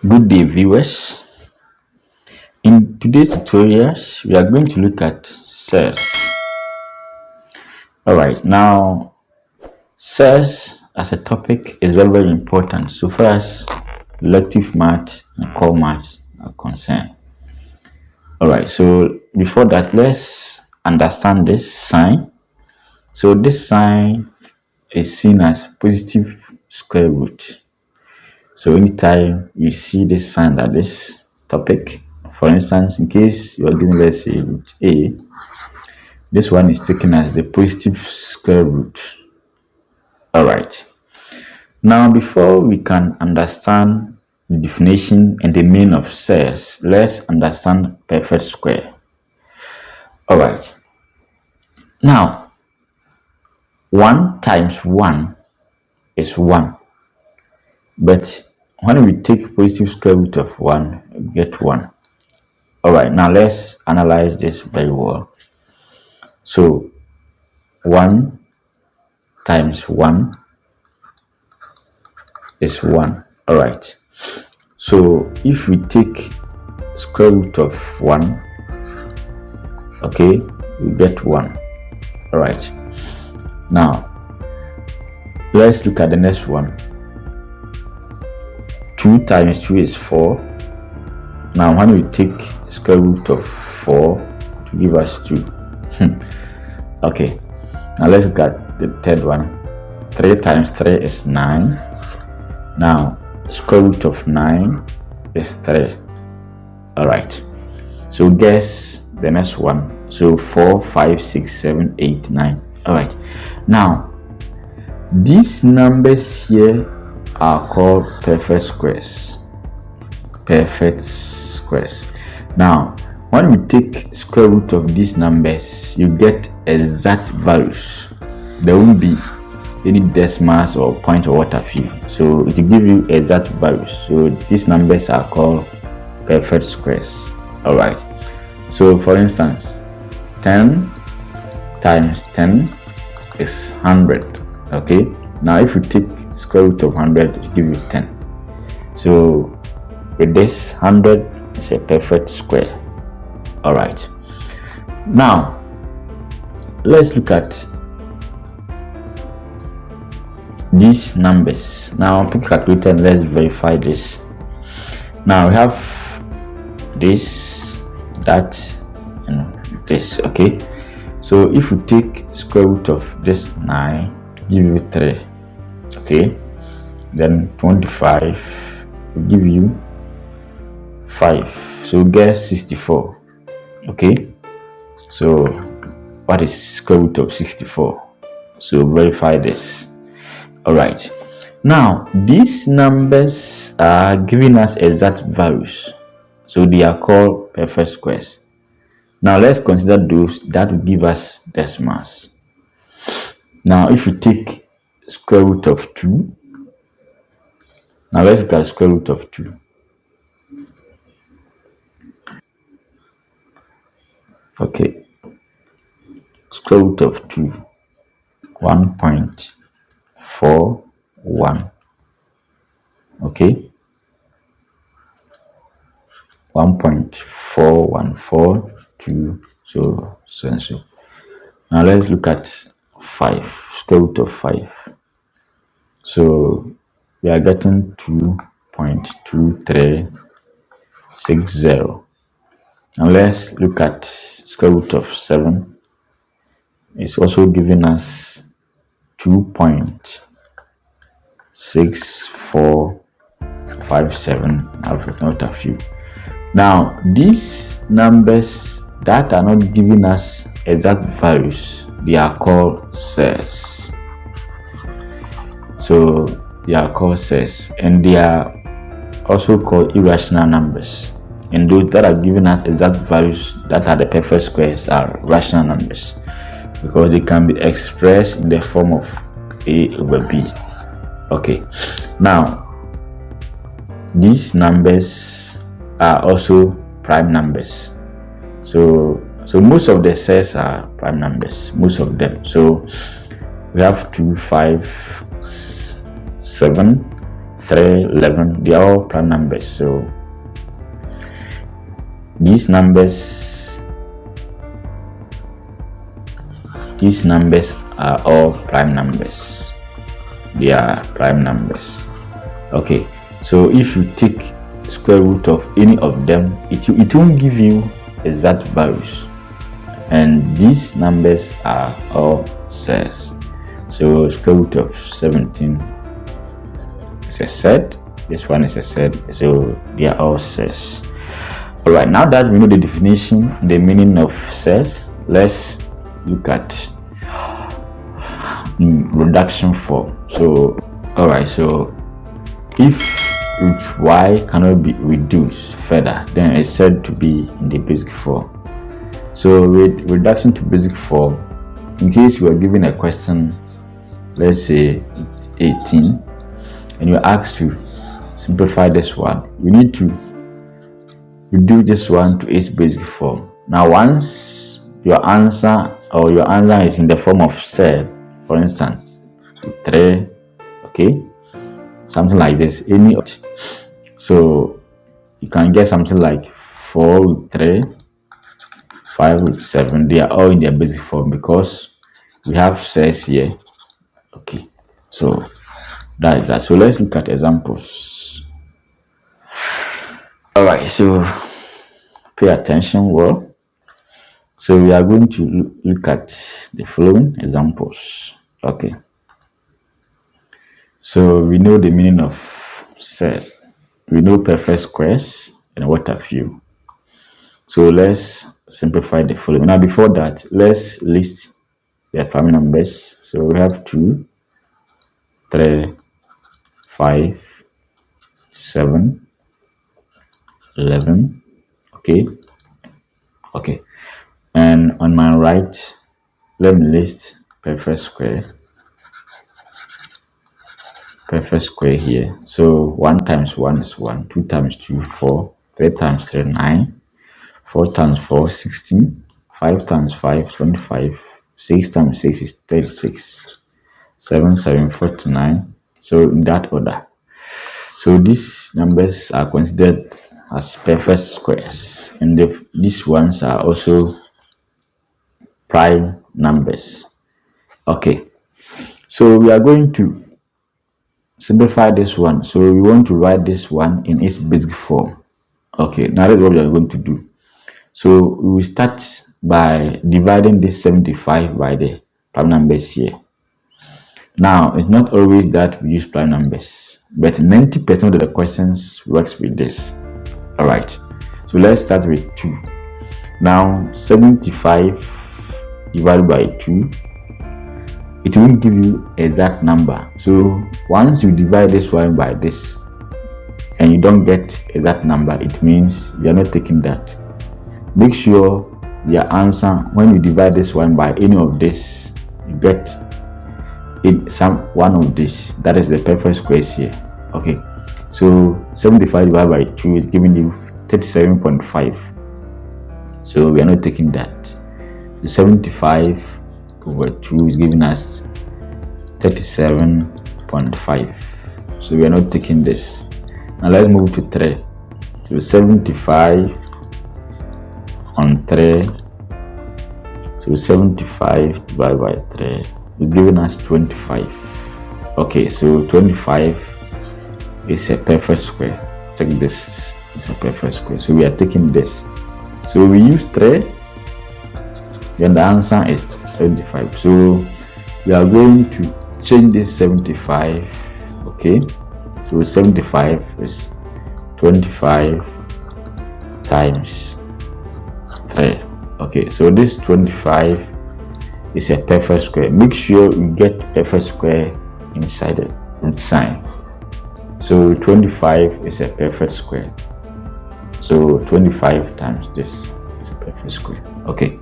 Good day, viewers. In today's tutorials, we are going to look at SURDS. Alright, now SURDS as a topic is very important so far as elective math and core math are concerned. Alright, so before that, let's understand this sign. So this sign is seen as positive square root. So anytime you see this sign at this topic, for instance, in case you are given, let's say, root a, this one is taken as the positive square root. All right. Now, before we can understand the definition and the meaning of SURDS, let's understand perfect square. All right. Now, 1 times 1 is 1. But when we take positive square root of 1, we get 1. All right. Now, let's analyze this very well. So 1 times 1 is 1. All right. So if we take square root of 1, okay, we get 1. All right. Now let's look at the next one. 2 times 2 is 4. Now when we take square root of 4 to give us 2. Okay, now let's look at the third one. 3 times 3 is 9. Now square root of 9 is 3. All right, so guess the next one. So 4, 5, 6, 7, 8, 9. All right, now these numbers here are called perfect squares. Perfect squares. Now when we take square root of these numbers, you get exact values. There won't be any decimals or point or what have you. So it will give you exact values. So these numbers are called perfect squares. All right. So for instance, 10 times 10 is 100. Okay. Now if you take square root of 100, it will give you 10. So with this, 100 is a perfect square. All right. Now let's look at these numbers. Now pick a calculator and let's verify this. Now we have this, that, and this. Okay. So if we take square root of this 9 to give you 3, okay, then 25 will give you 5. So guess 64. Okay, so what is square root of 64? So verify this. All right, now these numbers are giving us exact values, so they are called perfect squares. Now let's consider those that will give us decimals. Now if we take square root of 2, now let's look at square root of 2. Okay, square root of 2, 1.41. Okay, 1.4142. So. Now let's look at 5, square root of 5. So we are getting 2.2360. Now let's look at square root of 7. It's also giving us 2.6457. I've not a few. Now these numbers that are not giving us exact values, they are called SURDS. So they are called SURDS, and they are also called irrational numbers. And those that are giving us exact values that are the perfect squares are rational numbers, because they can be expressed in the form of a over b. Okay, now these numbers are also prime numbers. So most of the SURDS are prime numbers, most of them. So we have 2, 5, 7, 3, 11, they are all prime numbers. So these numbers are all prime numbers. They are prime numbers. Okay, so if you take square root of any of them, it won't give you exact values, and these numbers are all sets. So square root of 17 is a set, this one is a set, so they are all sets. All right, now that we know the definition, the meaning of sets, let's look at reduction form. So all right, so if root y cannot be reduced further, then it's said to be in the basic form. So with reduction to basic form, in case you are given a question, let's say 18, and you're asked to simplify this one, you need to reduce this one to its basic form. Now once your answer is in the form of set, for instance 3, okay, something like this, so you can get something like 4 with 3, 5 with 7, they are all in their basic form because we have sets here. Okay, so that is that. So let's look at examples. All right, so pay attention well. So we are going to look at the following examples. Okay, so we know the meaning of set, we know perfect squares and what have you. So let's simplify the following. Now before that, let's list their prime numbers. So we have 2, 3, 5, 7, 11. Okay, and on my right, let me list perfect square here. So 1 times 1 is 1, 2 times 2 4, 3 times 3 9, 4 times 4 16, 5 times 5 25, 6 times 6 is 36, 7 7 49. So in that order. So these numbers are considered as perfect squares, and these ones are also prime numbers. Okay, so we are going to simplify this one. So we want to write this one in its basic form. Okay, now that's what we are going to do. So we will start by dividing this 75 by the prime numbers here. Now it's not always that we use prime numbers, but 90% of the questions works with this. All right, so let's start with 2. Now 75 divided by 2, it won't give you exact number. So once you divide this one by this and you don't get exact number, it means you are not taking that. Make sure your answer, when you divide this one by any of this, you get one of this, that is the perfect squares here. Okay, so 75 divided by 2 is giving you 37.5. so we are not taking that. The 75 over 2 is giving us 37.5, so we are not taking this. Now let's move to 3. So 75 on 3, so 75 divided by 3 is giving us 25. Okay, so 25 is a perfect square. Check this, it's a perfect square, so we are taking this. So we use 3, then the answer is 75. So we are going to change this 75. Okay, so 75 is 25 times 3. Okay, so this 25 is a perfect square. Make sure you get perfect square inside the root sign. So 25 is a perfect square. So 25 times this is a perfect square. Okay,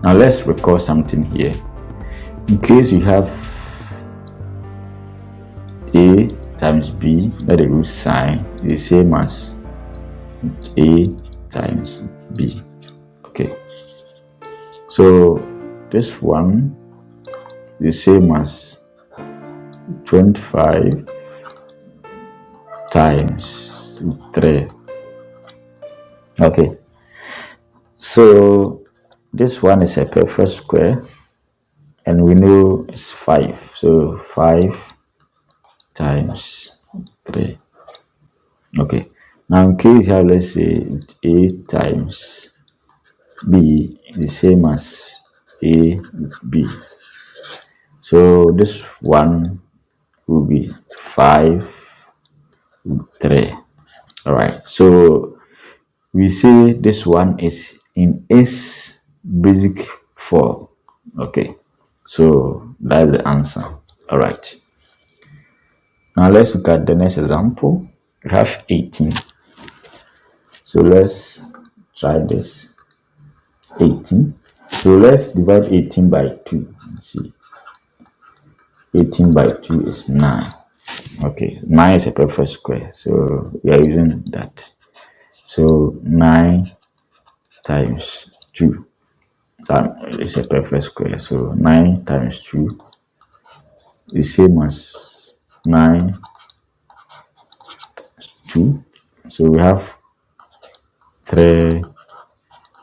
now let's record something here. In case you have a times b, that the root sign is the same as a times b. Okay, so this one is the same as 25 times 3. Okay, so this one is a perfect square and we know it's 5, so 5 times 3. Okay, now in case you have, let's say, a times b the same as a b, so this one will be 5 3. All right, so we say this one is in its basic form. Okay, so that's the answer. All right, now let's look at the next example. We have 18, so let's try this. 18, so let's divide 18 by 2. Let's see, 18 by 2 is 9. Okay, 9 is a perfect square, so we are using that. So 9 times 2, that is a perfect square, so 9 times 2 the same as 9 2, so we have 3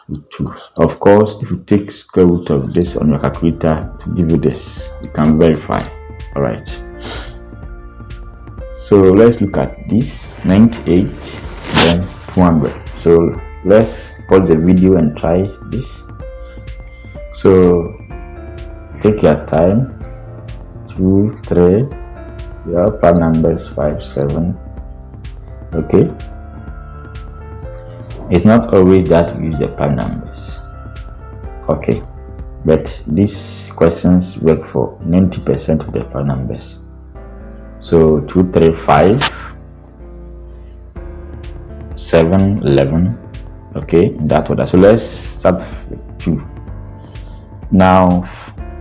with 2. Of course, if you take square root of this on your calculator to give you this, you can verify. All right, so let's look at this. 98 then 200. So let's pause the video and try this. So take your time. 2 3, your prime numbers 5 7. Okay, it's not always that we use the prime numbers. Okay, but these questions work for 90% of the prime numbers. So 2 3 5 7 11. Okay, in that order. So let's start with 2. Now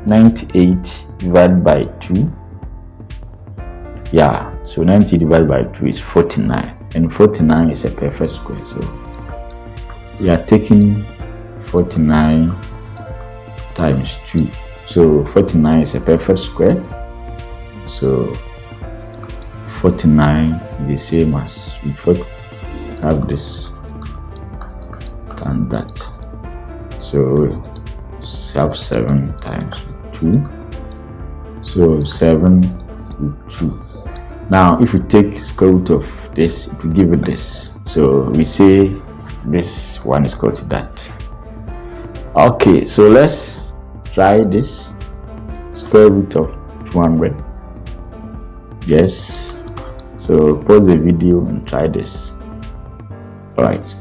98 divided by 2, yeah, so 90 divided by 2 is 49, and 49 is a perfect square, so we are taking 49 times 2, so 49 is a perfect square, so 49 is the same as we have this and that, so have 7 times 2, so 7 with 2. Now if you take square root of this, it will give you this, so we say this one is equal to that. Okay, so let's try this. Square root of 200. Yes, so pause the video and try this. All right,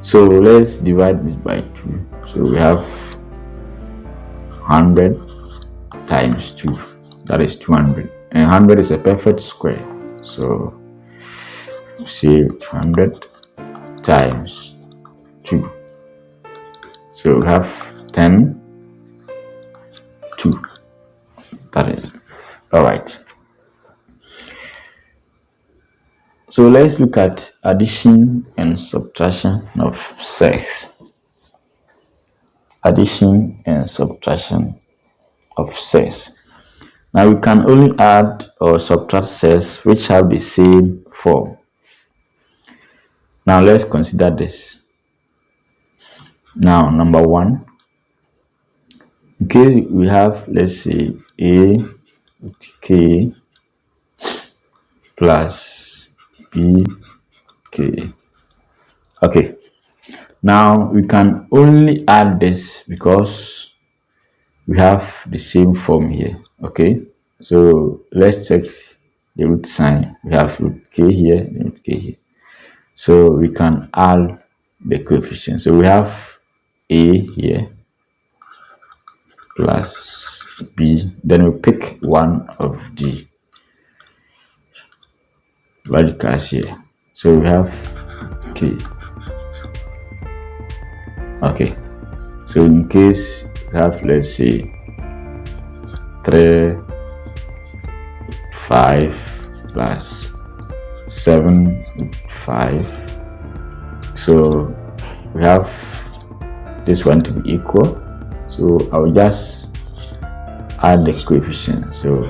so let's divide this by 2, so we have 100 times 2, that is 200, and 100 is a perfect square, so say 200 times 2, so we have 10 2, that is all right. So let's look at addition and subtraction of sets. Addition and subtraction of sets. Now we can only add or subtract sets which have the same form. Now let's consider this. Now number 1, okay, we have, let's say, a with k plus b k. Okay, now we can only add this because we have the same form here. Okay, so let's check the root sign. We have root k here and root k here, so we can add the coefficients. So we have a here plus b, then we pick one of the radicals here, so we have k. Okay, so in case we have, let's say, 3 5 plus 7 5, so we have this one to be equal, so I'll just add the coefficient. So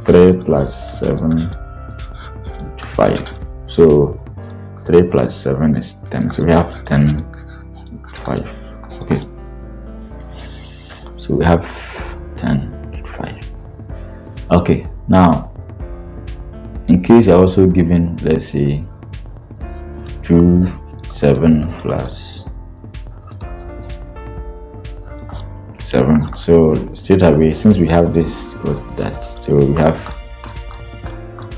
3 plus 7 5. So 3 plus 7 is 10. So we have 10 root 5. Okay. So we have 10 root 5. Okay. Now, in case you're also given, let's say, 2, 7 plus 7. So straight away, since we have this got that, so we have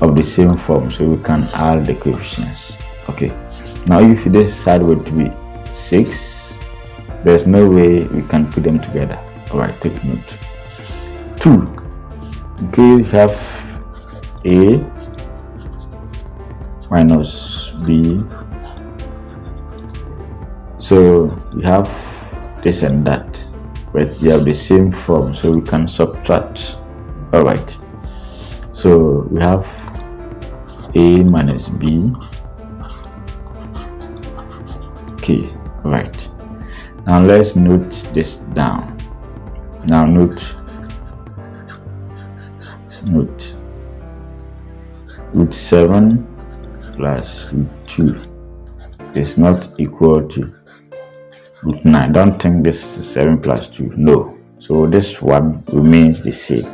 of the same form, so we can add the coefficients. Okay. Now if this side were to be 6, there's no way we can put them together. Alright, take note. 2. Okay, we have A minus B. So we have this and that, but they have the same form, so we can subtract. Alright, so we have A minus B. Okay, right. Now let's note this down. Now note root 7 plus root 2 is not equal to root 9. Don't think this is 7 plus 2. No. So this one remains the same.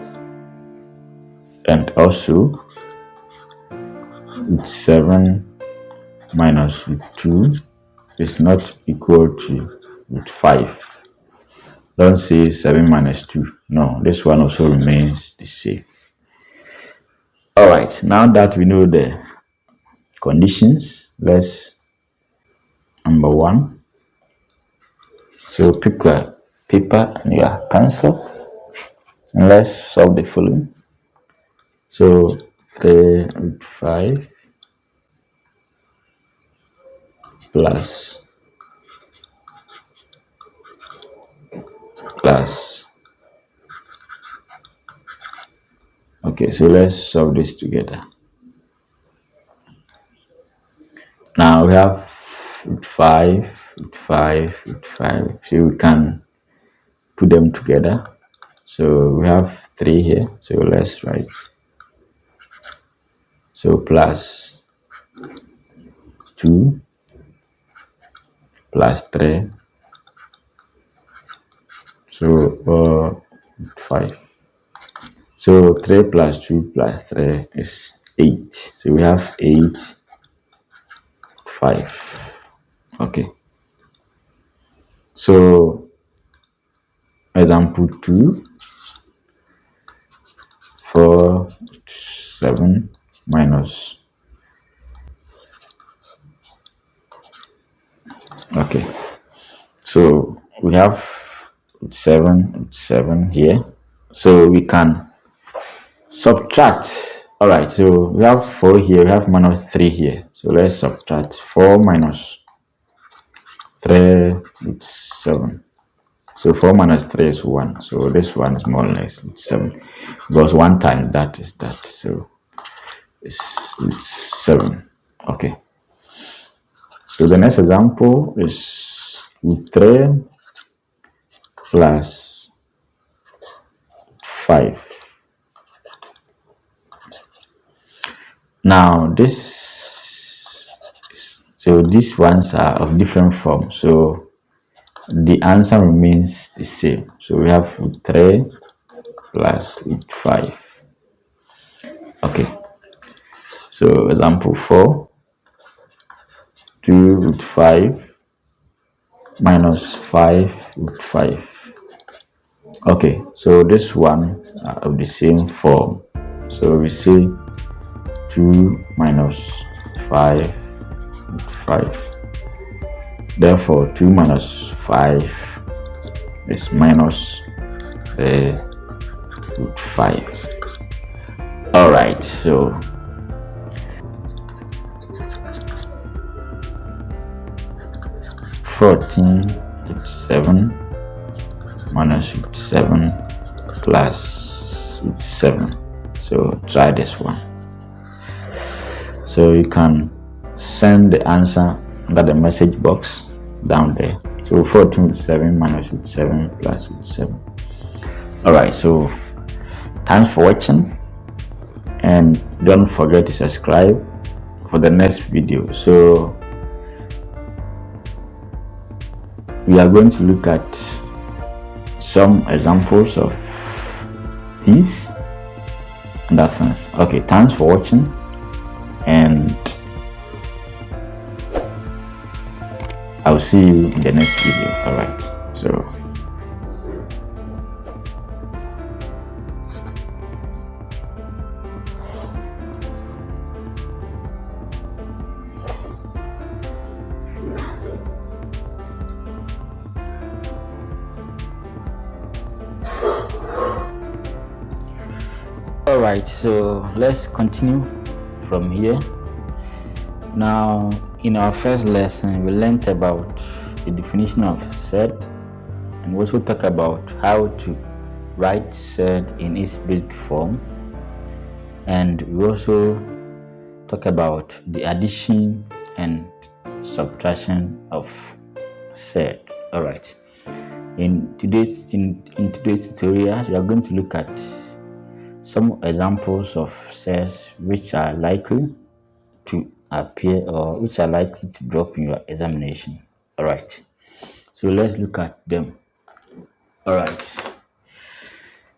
And also root 7 minus root 2 is not equal to root 5. Don't say 7 minus 2. No, this one also remains the same. Alright, now that we know the conditions, let's number 1. So pick a paper and your pencil and let's solve the following. So 3 root 5 plus okay, so let's solve this together. Now we have root 5, root 5, root 5, so we can put them together. So we have 3 here, so let's write, so plus 2 plus 3, so 5. So 3 plus 2 plus 3 is 8. So we have 8, 5. Okay. So example 2, 4, 7 minus. Okay. So we have 7 here. So we can subtract. All right, so we have 4 here, we have minus 3 here. So let's subtract 4 minus 3 root 7. So 4 minus 3 is 1. So this one is more or less root 7. Because 1 times that is that. So it's root 7. Okay. So the next example is root 3 plus 5. Now so these ones are of different forms, so the answer remains the same. So we have root 3 plus root 5. Okay, so example 4, 2 root 5 minus 5 root 5. Okay, so this one are of the same form, so we say 2 minus 5 root 5. Therefore 2 minus 5 is minus root 5. All right, so 14 root 7 minus root 7 plus root 7. So try this one. So you can send the answer under the message box down there. So 14 root 7 minus root 7 plus root 7. Alright, so thanks for watching, and don't forget to subscribe for the next video. So we are going to look at some examples of these and that things. Okay, thanks for watching, and I'll see you in the next video. All right, so all right, so let's continue from here. Now, in our first lesson, we learned about the definition of SURD, and we also talk about how to write SURD in its basic form, and we also talk about the addition and subtraction of SURD. All right. In today's tutorial, we are going to look at some examples of SURDs which are likely to appear or which are likely to drop in your examination. All right, so let's look at them. All right,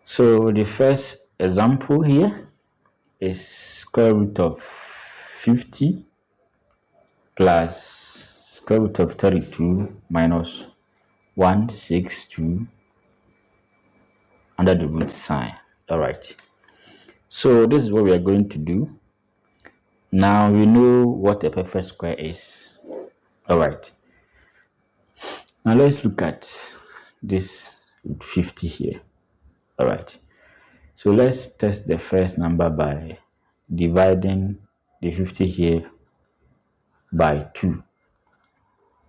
so the first example here is square root of 50 plus square root of 32 minus 162 under the root sign. All right, so this is what we are going to do. Now we know what a perfect square is. All right, now let's look at this 50 here. All right, so let's test the first number by dividing the 50 here by 2.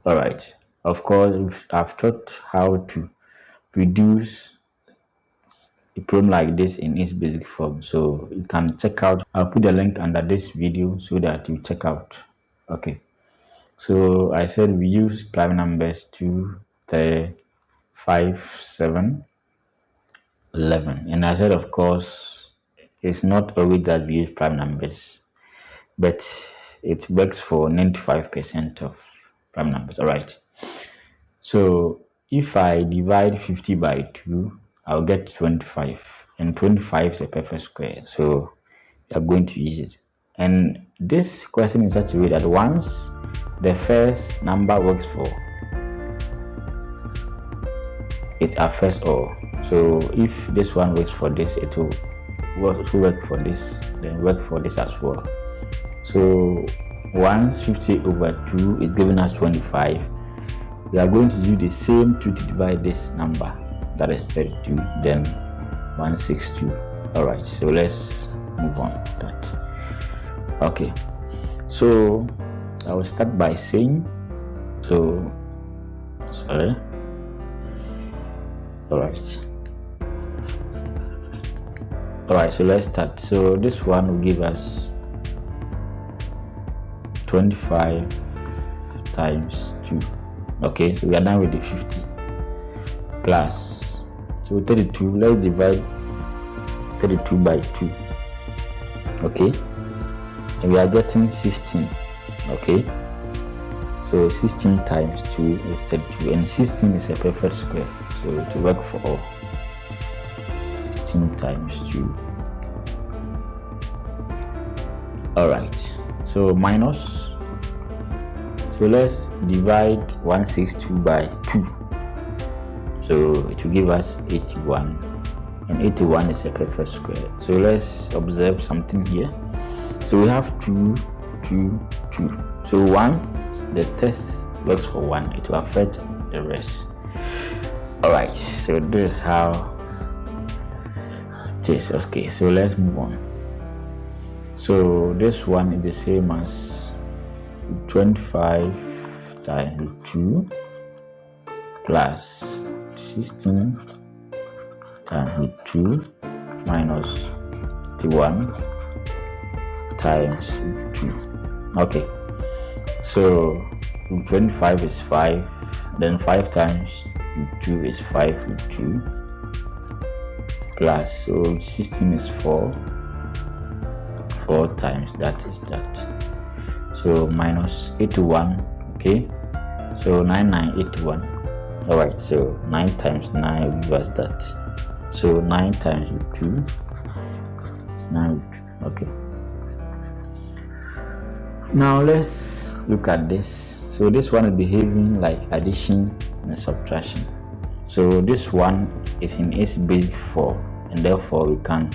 All right, of course I've taught how to reduce a problem like this in its basic form, so you can check out. I'll put the link under this video so that you check out. Okay, so I said we use prime numbers 2, 3, 5, 7, 11, and I said of course it's not always that we use prime numbers, but it works for 95% of prime numbers. All right, so if I divide 50 by 2, I'll get 25, and 25 is a perfect square, so we are going to use it. And this question is such a way that once the first number works for, it affects all. So if this one works for this, it will work for this, then work for this as well. So once 50 over 2 is giving us 25, we are going to use the same 2 to divide this number, that is 32, then 162. All right, so let's move on to that. Okay, so I will start by saying, all right, so let's start. So this one will give us 25 times 2. Okay, so we are done with the 50 plus, so 32, let's divide 32 by 2. Okay, and we are getting 16. Okay, so 16 times 2 is 32, and 16 is a perfect square, so it will work for all. 16 times 2. All right, so minus, so let's divide 162 by 2, so it will give us 81, and 81 is a perfect square. So let's observe something here. So we have 2, 2, 2. So 1, the test works for 1, it will affect the rest. All right, so this is how it is. Okay, so let's move on. So this one is the same as 25 times 2 plus 16 times 2 minus 81 times 2. Okay, so 25 is 5, then 5 times 2 is 5 with 2 plus, so 16 is 4 times that is that. so minus 81. Okay, so 9981. All right, so 9 times 9 will give us that. So 9 times 2 is 9. Okay, now let's look at this. So this one is behaving like addition and subtraction. So this one is in its basic form, and therefore we can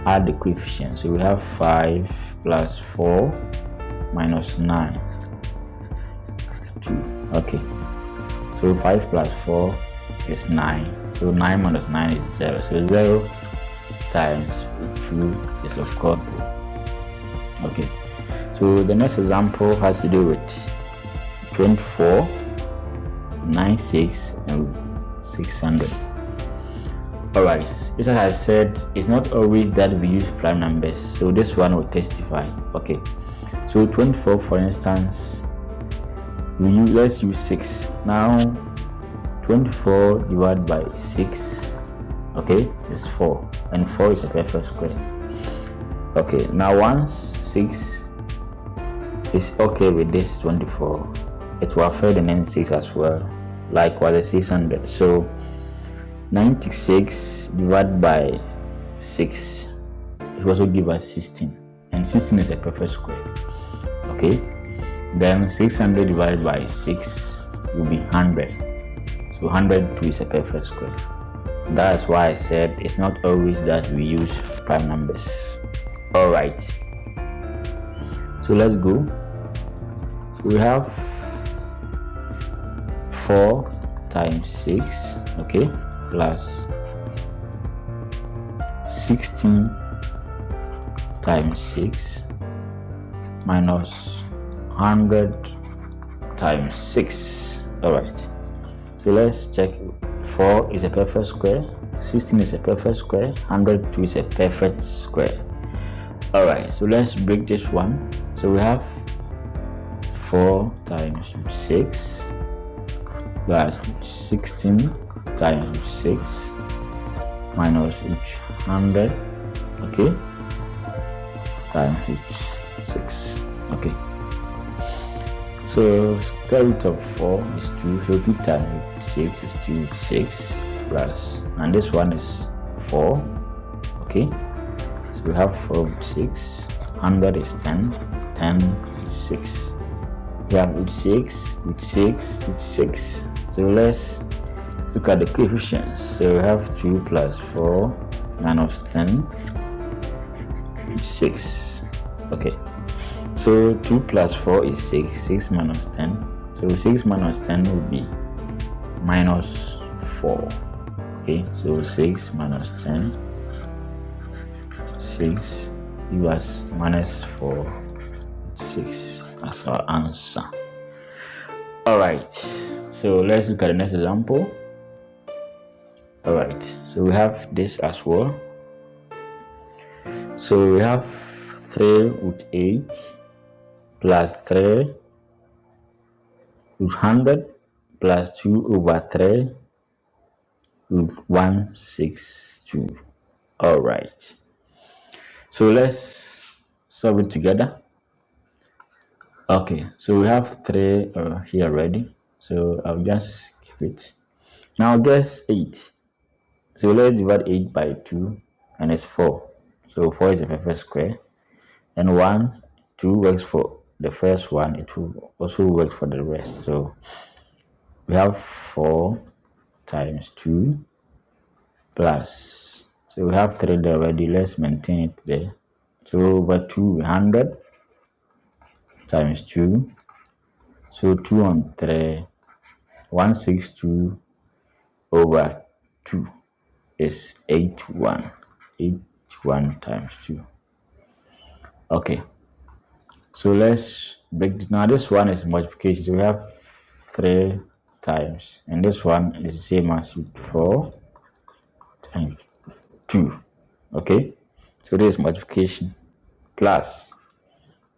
add the coefficient. So we have 5 plus 4 minus 9, 2. Okay, so 5 plus 4 is 9. So 9 minus 9 is 0. So 0 times 2 is of course 2. Okay, so the next example has to do with 24, 96, and 600. Alright, just as I said, it's not always that we use prime numbers, so this one will testify. Okay, so 24, for instance, let's use 6. Now 24 divided by 6, okay, is 4, and 4 is a perfect square. Okay, now once 6 is okay with this 24, it will affect the next 6 as well, likewise the 600. So 96 divided by 6, it will also give us 16, and 16 is a perfect square. Okay, then 600 divided by 6 will be 100. So 102 is a perfect square. That's why I said it's not always that we use prime numbers. All right, so let's go. So we have 4 times 6, okay, plus 16 times 6 minus 100 times 6. All right, so let's check. 4 is a perfect square, 16 is a perfect square, 102 is a perfect square. All right, so let's break this one. So we have 4 times 6 plus 16 times 6 minus 100, okay, times 6. Okay, so square root of 4 is 2, so 2 times 6 is 6 plus, and this one is 4. Okay, so we have 4 with 6, 100 is 10, 10 is 6. We have with 6, with 6, with 6. So let's look at the coefficients. So we have 2 plus 4 minus 10 is 6. Okay, so 2 plus 4 is 6, 6 minus 10. So 6 minus 10 will be minus 4. Okay, so 6 minus 10, 6 give us minus 4, 6 as our answer. All right, so let's look at the next example. All right, so we have this as well. So we have 3 root 8 plus 3 root 100 plus 2 over 3 root 162. All right, so let's solve it together. Okay, so we have 3 here already, so I'll just keep it. Now guess 8. So let's divide 8 by 2, and it's 4. So 4 is a perfect square, and 1, 2 works for the first one, it will also works for the rest. So we have 4 times 2 plus, so we have 3 there already, let's maintain it there. So over 2, 100 times 2, so 2 on 3, 162 over 2 is 81. 81 times 2. Okay, so let's break it. Now this one is multiplication, so we have 3 times, and this one is the same as 4 times 2. Okay, so this is multiplication, plus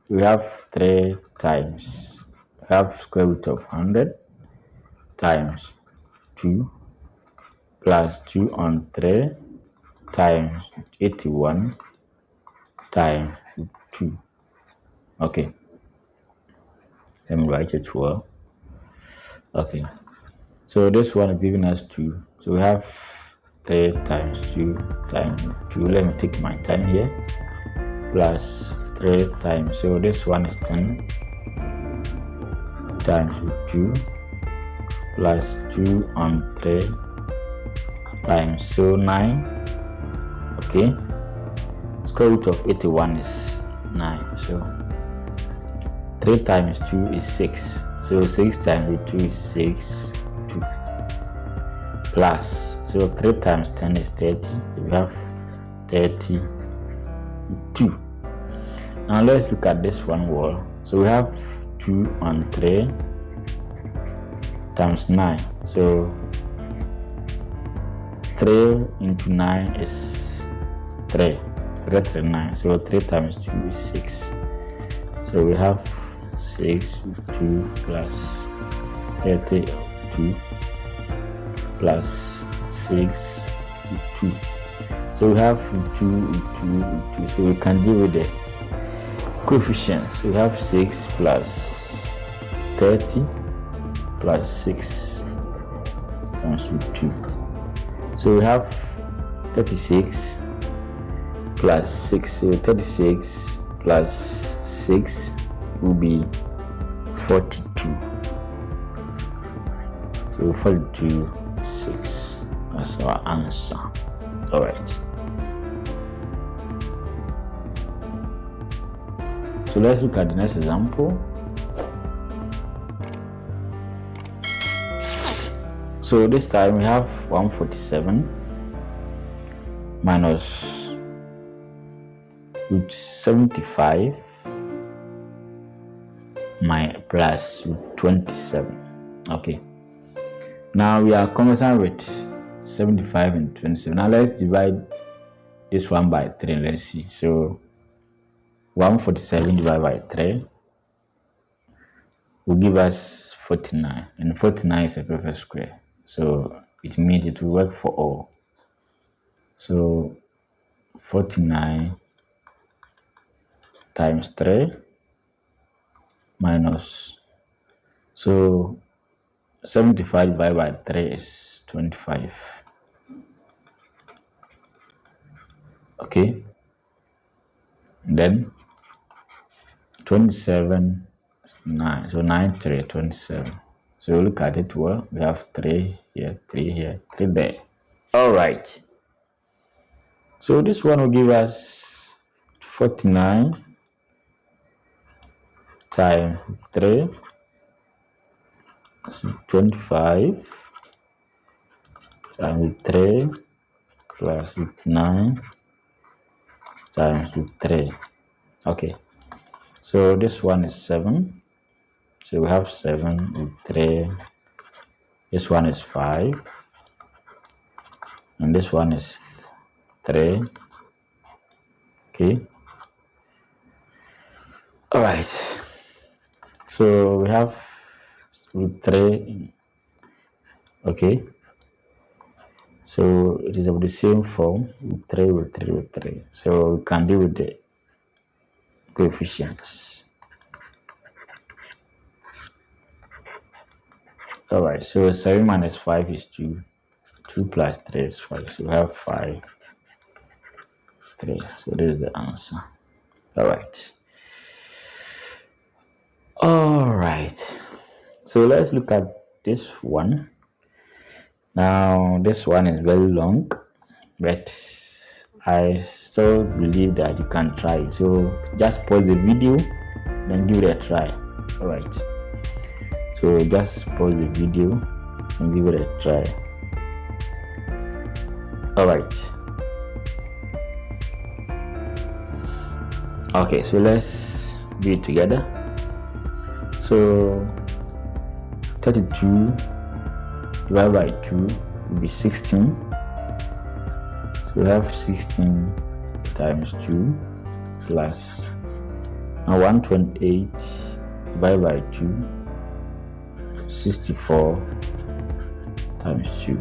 we have 3 times, we have square root of 100 times 2 plus 2 on 3 times 81 times 2. Okay, Let me write it well. Okay, so this one is giving us 2. So we have 3 times 2 times 2. Let me take my time here. Plus 3 times, so this one is 10 times 2 plus 2 on 3 times, so 9. Okay, square root of 81 is 9. So 3 times 2 is 6. So 6 times 2 is 6. 2 plus, so 3 times 10 is 30. We have 32. Now let's look at this one wall. So we have 2 on 3 times 9. So 3 into 9 is 3. 3 3 9. So 3 times 2 is 6. So we have 6 2 plus 32 plus 6 2. So we have 2. So we can deal with the coefficients. We have 6 plus 30 plus 6 times 2. So we have 36 plus 6. So 36 plus 6 will be 42. So 42 6. That's our answer. All right. So let's look at the next example. So this time we have 147 minus root 75 plus root 27. Okay. Now we are conversant with 75 and 27. Now let's divide this one by 3. Let's see. So 147 divided by 3 will give us 49, and 49 is a perfect square, so it means it will work for all. So 49 times 3 minus, so 75 divided by 3 is 25. Okay, and then 27 9, so 9 3 27. So look at it well. We have 3 here, 3 here, 3 there. All right, so this one will give us 49 times 3, so 25 times 3 plus 9 times 3. Okay, so this one is 7. So we have 7 with 3. This one is 5. And this one is 3. Okay. All right. So we have root 3. Okay. So it is of the same form, root 3 with 3 with 3. So we can deal with the coefficients. All right, so 7 minus 5 is 2. 2 plus 3 is 5. So we have 5, 3. So this is the answer. All right. All right. So let's look at this one. Now, this one is very long, but I still believe that you can try. So just pause the video, then give it a try. All right. So just pause the video and give it a try. All right. Okay, so let's do it together. So 32 divided by 2 will be 16. So we have 16 times 2 plus, and 128 divided by 2, 64 times 2.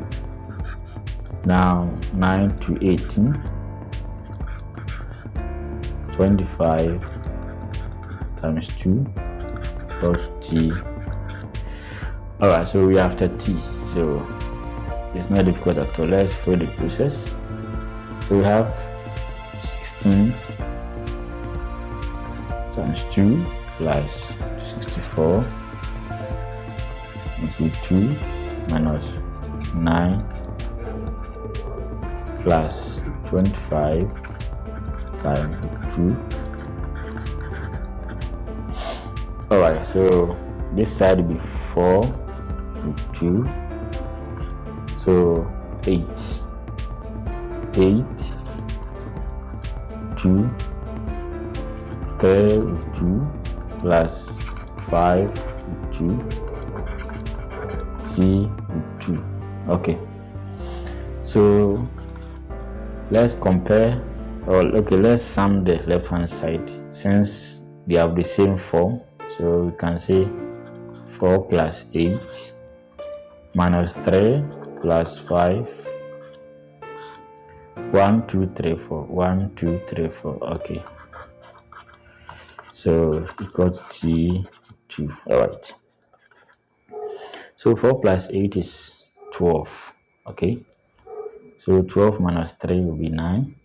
Now 9 to 18, 25 times 2 of t. Alright, so we are after t, so it's not difficult at all. Let's follow the process. So we have 16 times 2 plus 64 into 2 minus 9 plus 25 times 2. Alright, so this side will be 4 with 2, so 8 2 3 with 2 plus 5 with 2 t with 2. Okay, so let's compare, or okay, let's sum the left hand side since they have the same form. So we can say 4 plus 8 minus 3 plus 5, 1 2 3 4, 1 2 3 4. Okay, so equal to t2. Alright, so 4 plus 8 is 12. Okay, so 12 minus 3 will be 9.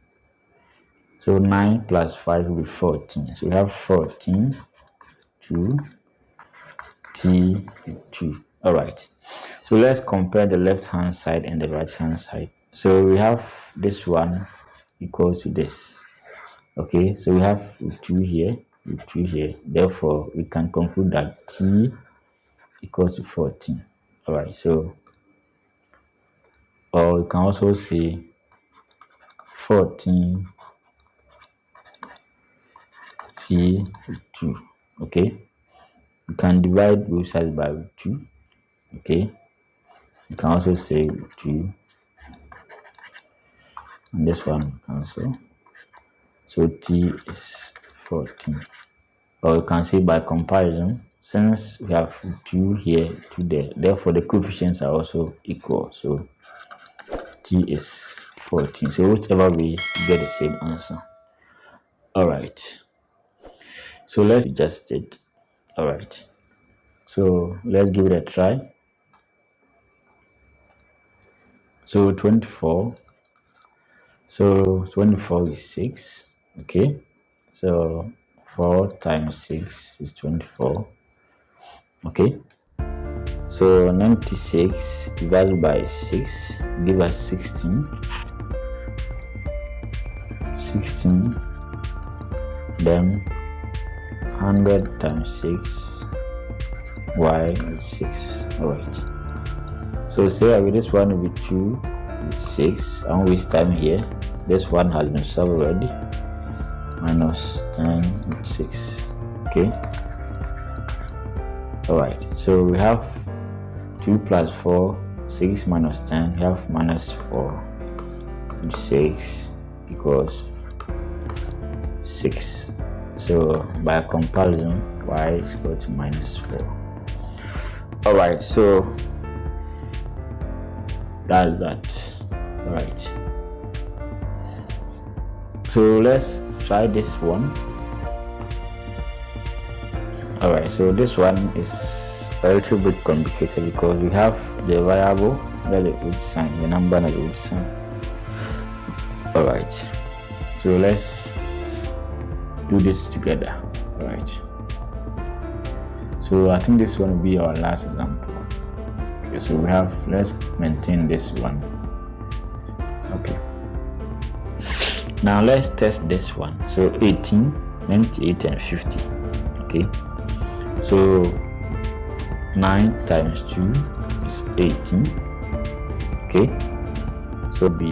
So 9 plus 5 will be 14. So we have 14 to t2. Alright, so let's compare the left hand side and the right hand side. So we have this one equals to this. Okay, so we have 2 here, 2 here. Therefore, we can conclude that t equals to 14. Alright, so, or we can also say 14 t2. Okay, you can divide both sides by 2. Okay, you can also say 2, and this one cancel, so t is 14. Or you can say by comparison, since we have 2 here, 2 there, therefore the coefficients are also equal, so t is 14. So whichever way, you get the same answer. Alright, so let's adjust it. Alright, so let's give it a try. So 24, so 24 is 6. Okay, so 4 times 6 is 24. Okay, so 96 divided by 6 give us 16. 16, then 100 times 6, y is 6. Alright, so say with this one will be 2 with 6. I won't waste time here. This one has been solved already. Minus 10 with 6. Okay, alright, so we have 2 plus 4, 6 minus 10. We have minus 4 with 6 equals 6. So by comparison, y is equal to minus 4. Alright, so that's that. Alright, so let's try this one. Alright, so this one is a little bit complicated because we have the variable that the root sign, the number and the root sign. Alright, so let's do this together. Alright, so I think this one will be our last example. Okay, so we have, let's maintain this one. Okay, now let's test this one. So 18, 98 and 50. Okay, so 9 times 2 is 18. Okay, so be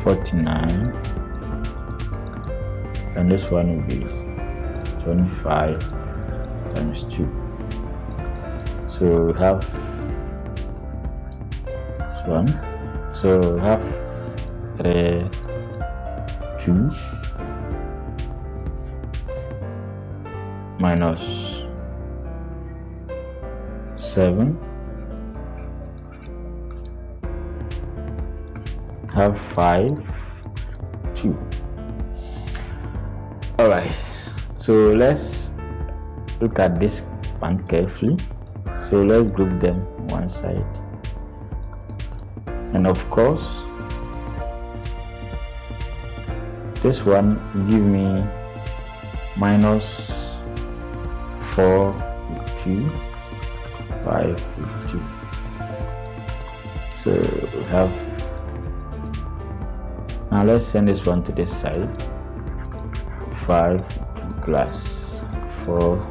49, and this one will be 25 times 2. So we have this one. So we have 3, 2 minus 7, have 5, 2. Alright, so let's look at this one carefully. So let's group them one side, and of course this one give me minus 452, 552. So we have, now let's send this one to this side. 5 plus 4.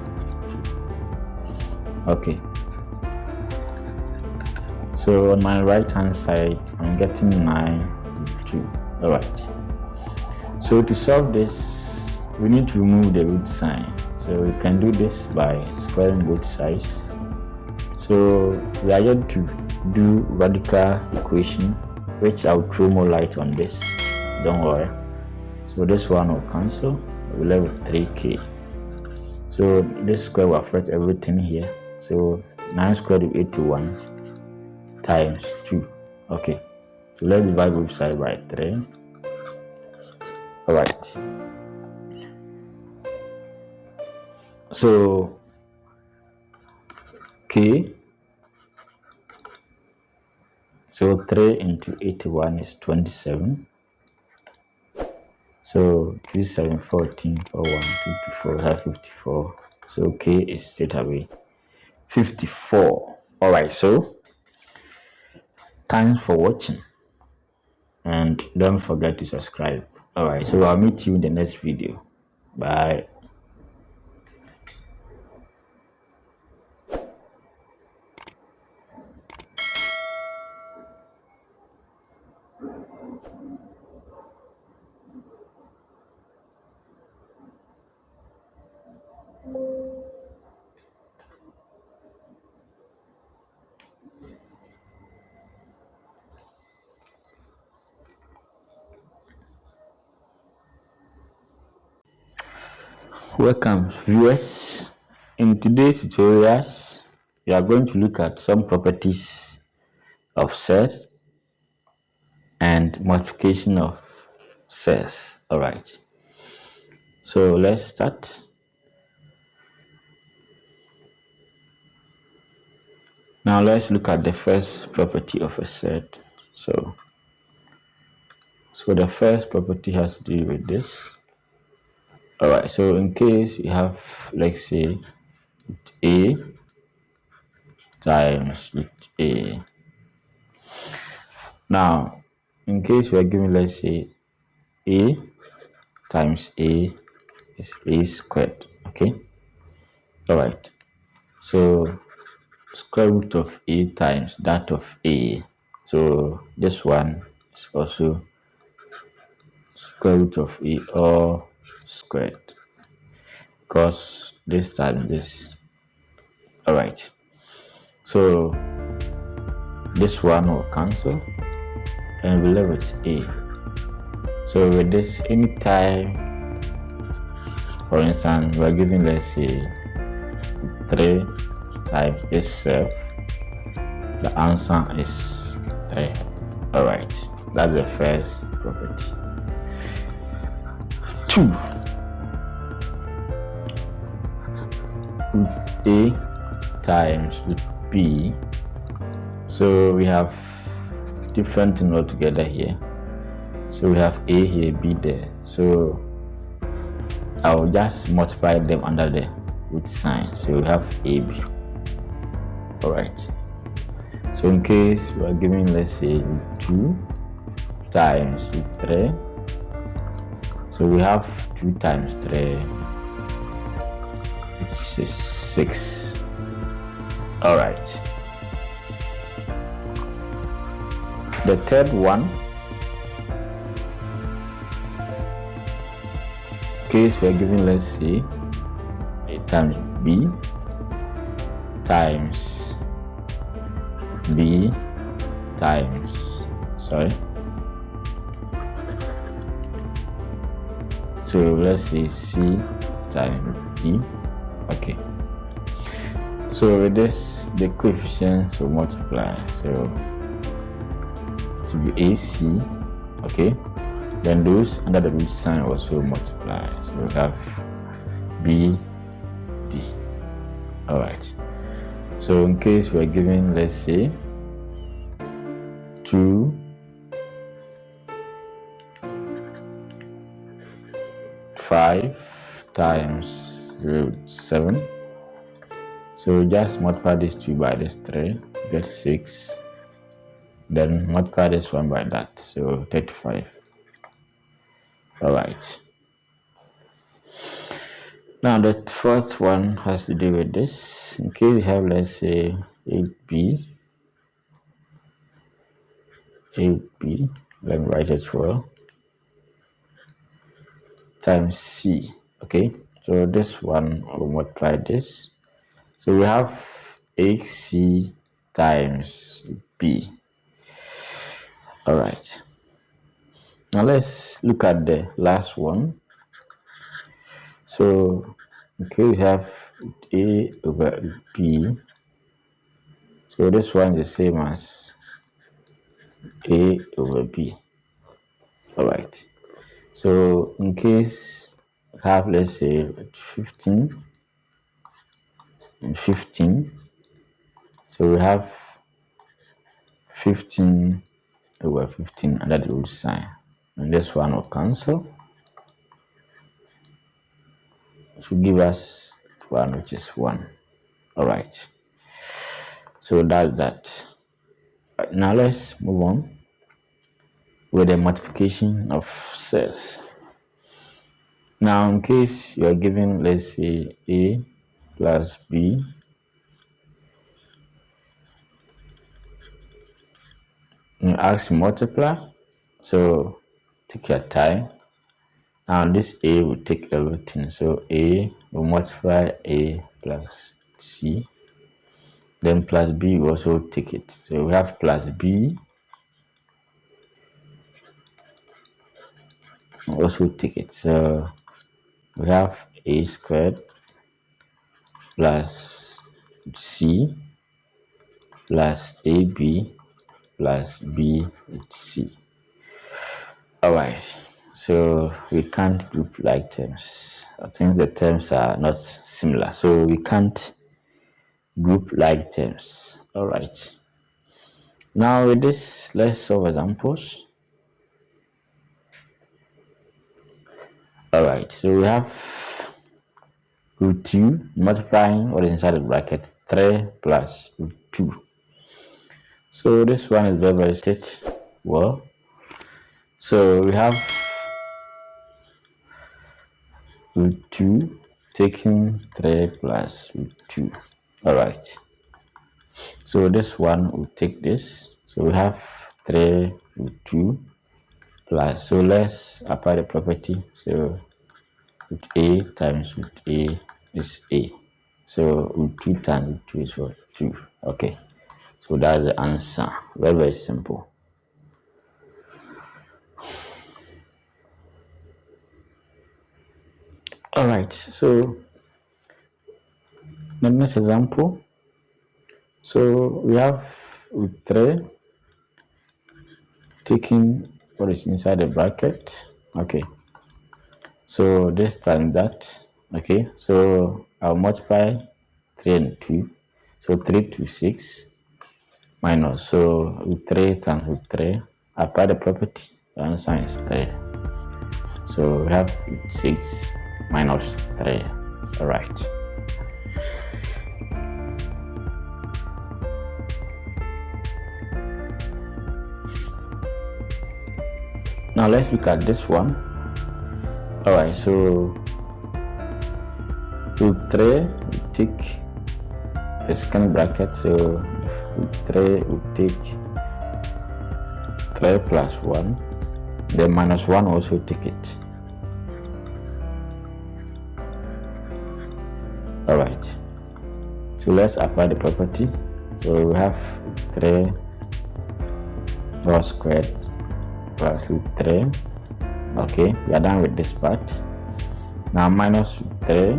Okay, so on my right hand side I'm getting 952. All right, so to solve this we need to remove the root sign. So we can do this by squaring both sides. So we are going to do radical equation, which I'll throw more light on this, don't worry. So this one will cancel, we'll left with 3k. So this square will affect everything here. So 9 squared is 81 times 2. Okay, so let's divide both sides by 3. All right, so k, so 3 into 81 is 27. So 2, 7, 14, 4, 1, 2, 2, 4, 54. So k is straight away 54. All right, so thanks for watching, and don't forget to subscribe. All right, so I'll meet you in the next video. Bye. Welcome viewers. In today's tutorials we are going to look at some properties of sets and multiplication of sets. All right, so let's start. Now let's look at the first property of a set. So the first property has to do with this. All right, so in case you have, let's say, a times a. Now in case we are given, let's say, a times a is a squared. Okay, all right, so square root of a times that of a, so this one is also square root of a all squared, because this times this. All right, so this one will cancel and we leave with a. So with this, anytime, for instance, we're given, let's say, 3 times itself, the answer is 3. All right, that's the first property. 2, root a times root b. So we have different things altogether here. So we have a here, b there. So I'll just multiply them under the root sign. So we have ab. All right, so in case we are given, let's say, 2 times 3, so we have 2 times 3, which is 6. All right, the third one, in case we are given, let's say, a times b times b times, sorry, so let's say c times b. Okay, so with this the coefficients will multiply, so to be ac. Okay, then those under the root sign also multiply, so we have b d. All right, so in case we're given, let's say 2 5 times root 7. So just multiply this 2 by this 3, get 6. Then multiply this 1 by that, so 35. All right. Now the fourth one has to do with this. In case we have, let's say 8b, let me write it well, times c. Okay, so this one will multiply this. So we have ac times b. All right. Now let's look at the last one. So okay, we have a over b. So this one is the same as a over b. All right. So in case we have, let's say 15 and 15. So we have 15 over 15 under the root sign, and this one will cancel. It will give us one, which is 1. All right, so that's that. Right, now let's move on with the multiplication of cells. Now in case you are given, let's say a plus b, you ask to multiply, so take your time. Now this a will take everything, so a will multiply a plus c, then plus b will also take it. So we have plus b will also take it. So we have a squared plus c plus ab plus b with c. All right, so we can't group like terms. I think the terms are not similar, so we can't group like terms. All right, now with this, let's solve examples. All right, so we have root 2 multiplying what is inside the bracket, 3 plus root 2. So this one is very straight. Well, so we have root 2 taking 3 plus root 2. All right, so this one will take this. So we have 3 root 2 plus, so let's apply the property. So root a times root a is a. So root 2 times root 2 is what? 2. Okay, so that's the answer. Very simple. All right, so the next example. So we have root 3 taking what is inside the bracket. Okay, so this time that. Okay, so I'll multiply 3 and 2. So 3 to 6 minus, so root 3 times root 3. Apply the property, the answer is 3. So we have 6 minus 3. All right. Now let's look at this one. All right, so root 3 will take the second bracket, so root 3 will take 3 plus 1, then minus 1 also take it. All right, so let's apply the property. So we have 3 all squared plus root 3. Okay, we are done with this part. Now minus 3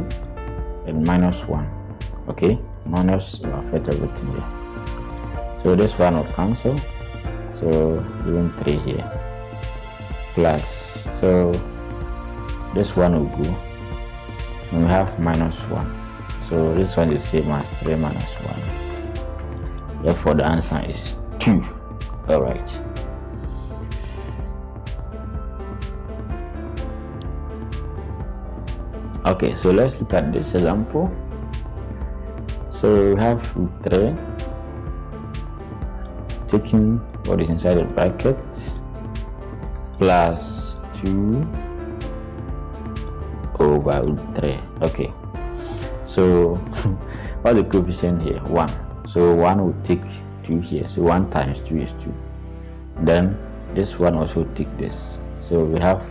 and minus 1. Okay, minus will affect everything here. So this one will cancel, so even 3 here plus, so this one will go, and we have minus 1. So this one is the same as 3 minus 1. Therefore the answer is 2. All right. Okay, so let's look at this example. So we have root 3, taking what is inside the bracket, plus 2 over root 3. Okay, so what's the coefficient here? 1. So 1 will take 2 here. So 1 times 2 is 2. Then this one also take this. So we have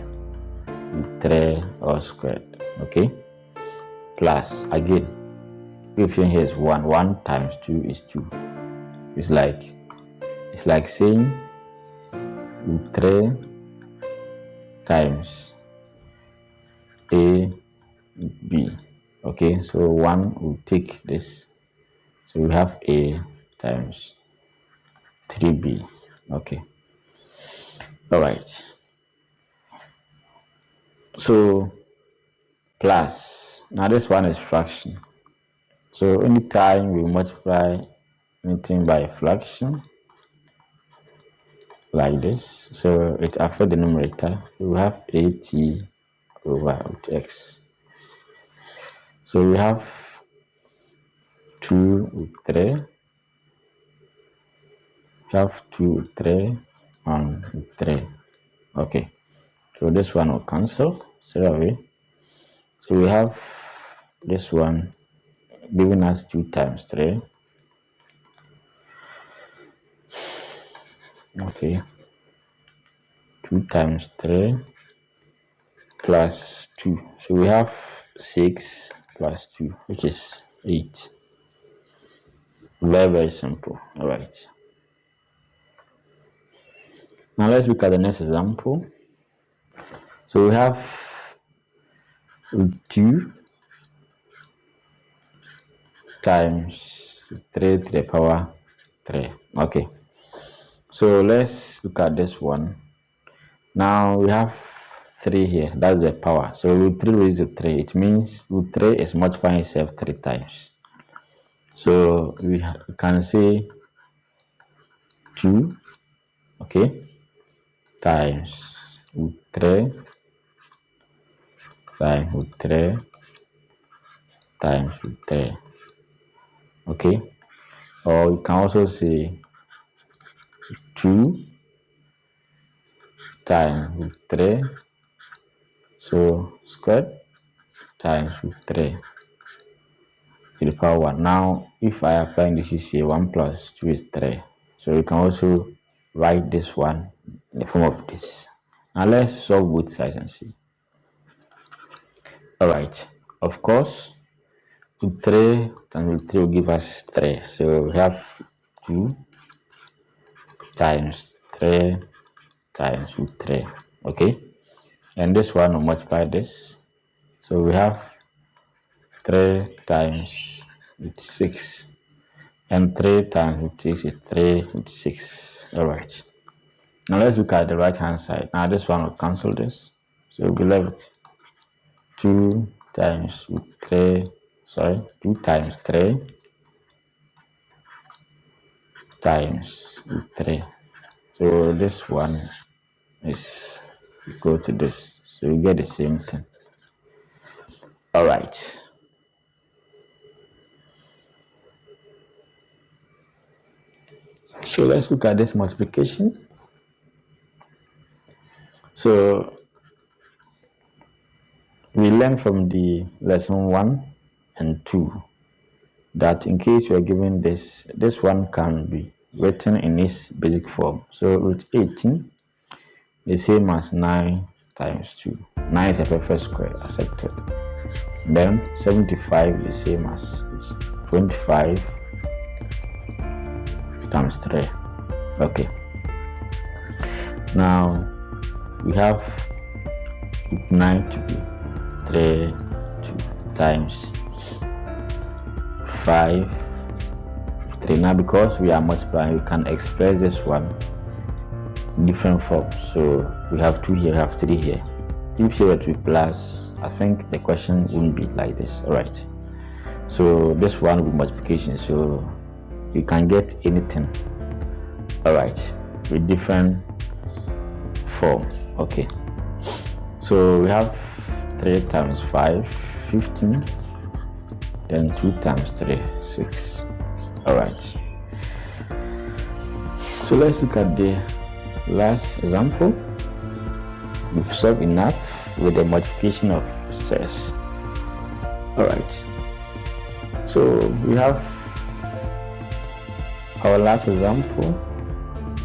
root 3 all squared. Okay, plus again coefficient here is 1. 1 times 2 is 2. It's like saying root 3 times a b. Okay, so 1 will take this. So we have a times 3b. Okay, all right. So plus, now this one is fraction. So anytime we multiply anything by a fraction like this, so it affects the numerator. We have at over root x. So we have 2 root 3. We have 2 root 3 and root 3. Okay, so this one will cancel straight away. So we have this one giving us 2 times 3. Okay, 2 times 3 plus 2. So we have 6 plus 2, which is 8. Very, very simple. All right. Now let's look at the next example. So we have root 2 times 3 to the power 3. Okay. So let's look at this one. Now we have 3 here. That's the power. So root 3 raised to 3. It means root 3 is multiplying itself 3 times. So we can say 2, okay, times root 3 times root 3 times root 3. Okay, or you can also say 2 times root 3, so squared, times root 3 to the power 1. Now if I apply this is here, 1 plus 2 is 3. So you can also write this one in the form of this. Now let's solve both sides and see. All right, of course root 3 times root 3 will give us 3. So we have 2 times 3 times root 3. Okay, and this one will multiply this. So we have 3 times root 6, and 3 times root 6 is 3 root 6. All right, now let's look at the right hand side. Now this one will cancel this, so we'll be left 2 times root 3, 2 times 3 times root 3. So this one is equal to this, so you get the same thing. All right, so let's look at this multiplication. So we learned from the lesson 1 and 2 that in case you are given this one can be written in its basic form. So root 18 the same as 9 times 2. 9 is a perfect square, accepted. Then 75 the same as 25 times 3. Okay, now we have 9 to be 3 times 5 3. Now because we are multiplying, we can express this one in different forms. So we have 2 here, we have 3 here. If you were to be plus, I think the question wouldn't be like this. All right, So this one will be multiplication, so you can get anything, all right, with different form. Okay, so we have 3 times 5, 15, then 2 times 3, 6. All right, so let's look at the last example. We've solved enough with the multiplication of cells. All right, so we have our last example.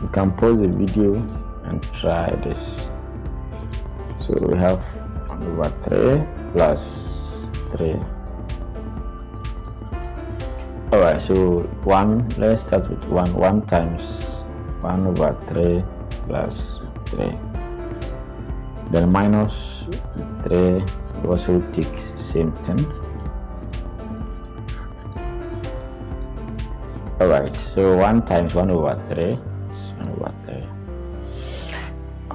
You can pause the video and try this. So we have 1 over 3 plus 3. All right, so 1, let's start with 1. 1 times 1 over 3 plus 3. Then minus 3, we also take same thing. All right, so 1 times 1 over 3 is 1 over 3.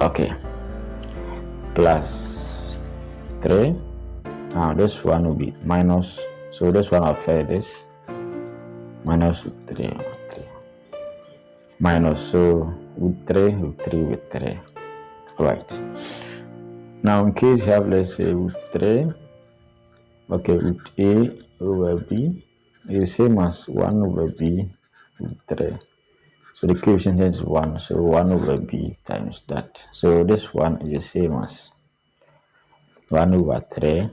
Okay, plus 3. Now this one will be minus, so this one I'll affect this minus 3 over 3 minus, so with 3 with 3 with 3. All right, now in case you have, let's say, with 3, okay, with A over B is the same as 1 over B with 3. So the coefficient is 1, so 1 over B times that. So this one is the same as 1 over 3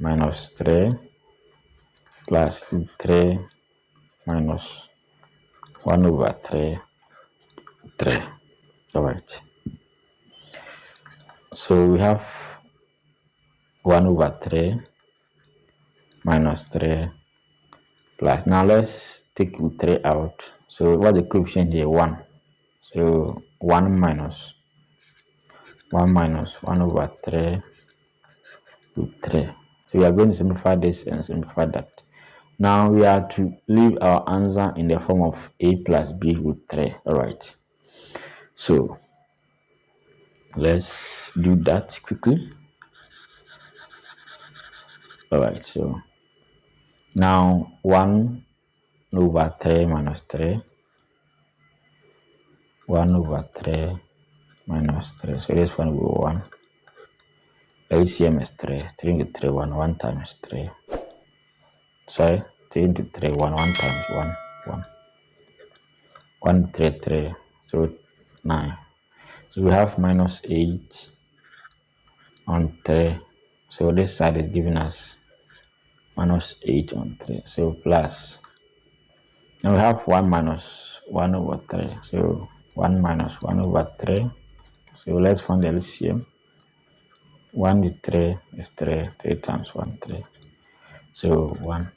minus 3 plus 3 minus 1 over 3, 3. All right. So we have 1 over 3 minus 3 plus. Now let's take 3 out. So what's the coefficient here? 1. So 1 minus 1 over 3 with 3. So we are going to simplify this and simplify that. Now we are to leave our answer in the form of A plus B with 3. All right. So let's do that quickly. All right. So now 1 over 3 minus 3. 1 over 3 minus 3. So this one will be 1. LCM is 3. 3 into 3, 1. 1 times 3. Sorry, 3 into 3, 1. 1 times 1, 1. 1, 3, 3. So 9. So we have minus 8 on 3. So this side is giving us minus 8 on 3. So plus. Now we have 1 minus 1 over 3. So 1 minus 1 over 3. So let's find the LCM. 1 to 3 is 3. 3 times 1, 3. So 1.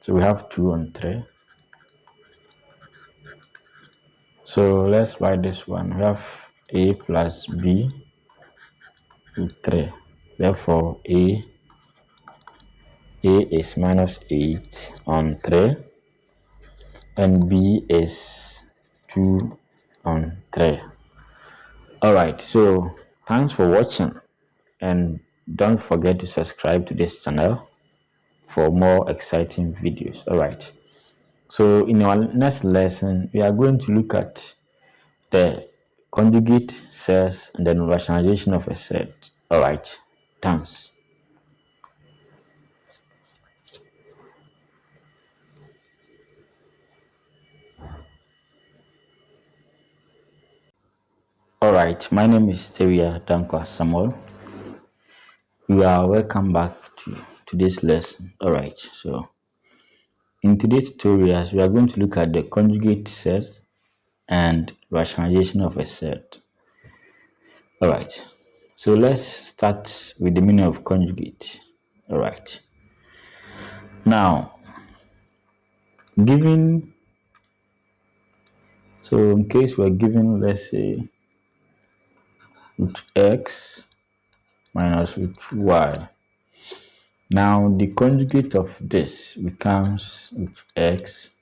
So we have 2 on 3. So let's write this one. We have A plus B with 3. Therefore, A is minus 8 on 3. And B is 2 on 3. Alright, so thanks for watching. And don't forget to subscribe to this channel for more exciting videos. Alright, so in our next lesson, we are going to look at the conjugate sets and then rationalization of a set. Alright, thanks. Alright, my name is Teria Dankwa Samuel. You are welcome back to today's lesson. Alright, so in today's tutorials, we are going to look at the conjugate set and rationalization of a set. Alright, so let's start with the meaning of conjugate. Alright, now given, so in case we're given, let's say, root x minus root y. Now the conjugate of this becomes root x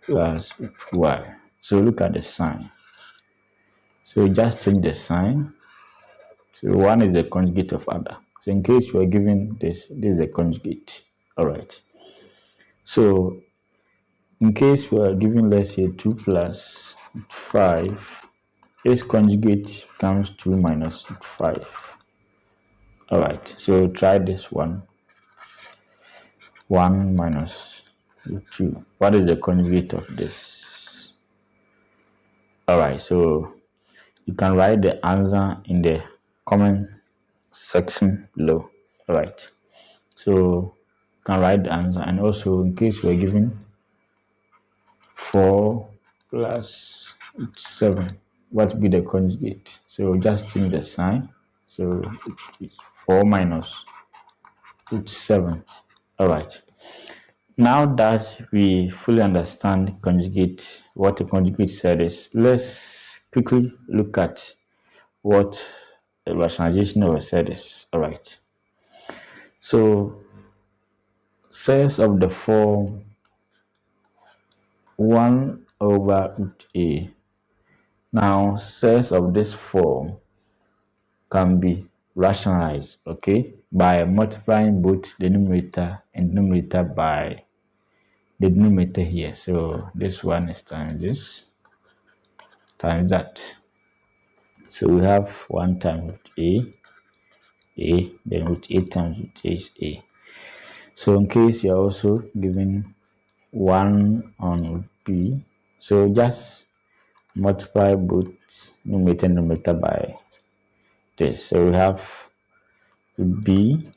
plus root y. So look at the sign. So you just change the sign. So one is the conjugate of other. So in case you are given this, this is the conjugate. All right. So in case we are given, let's say, 2 plus 5, its conjugate becomes 2 minus 5. All right, so try this one. 1 minus 2. What is the conjugate of this? All right, so you can write the answer in the comment section below. All right, so you can write the answer, and also in case we're given 4 plus 7, what will be the conjugate? So just change the sign. So 4 minus 7. All right. Now that we fully understand conjugate, what a conjugate set is, let's quickly look at what a rationalization of a set is. All right. So sets of the form 1 over root a. Now sets of this form can be rationalized, okay, by multiplying both the numerator and denominator by the denominator here. So this one is times this times that. So we have 1 times root a, then root a times root a is a. So in case you're also given 1 on root b, so just multiply both numerator and denominator by this. So we have root b,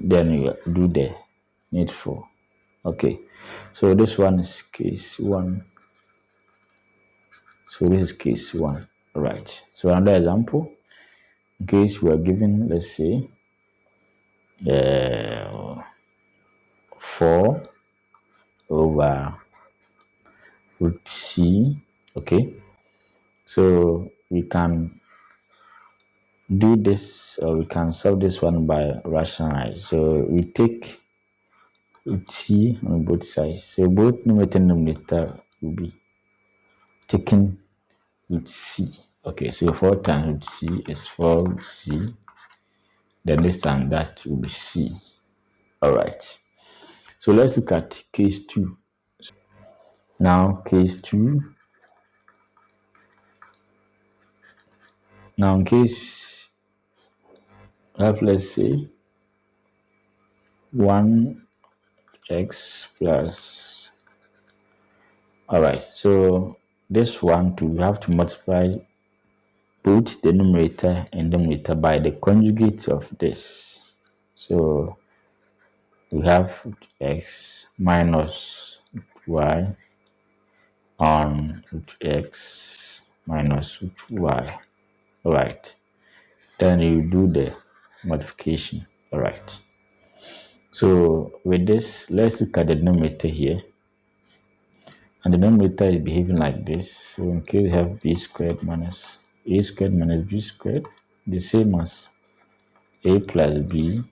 then you do the needful. Okay, so this one is case 1. So this is case 1. All right, so another example. In case we are given, let's say, 4 over root c. Okay, so we can do this, or we can solve this one by rationalize. So we take root c on both sides. So both numerator and denominator will be taken root c. Okay, so 4 times root c is 4 root c. Then this time that will be c. All right. So let's look at case 2. Now case 2. Now in case let's say 1x plus. All right. So this one too, we have to multiply both the numerator and denominator by the conjugate of this. So we have x minus y on root x minus root y. All right, then you do the modification. All right, so with this, let's look at the denominator here, and the denominator is behaving like this. So in case we have b squared minus a squared minus b squared, the same as a plus b,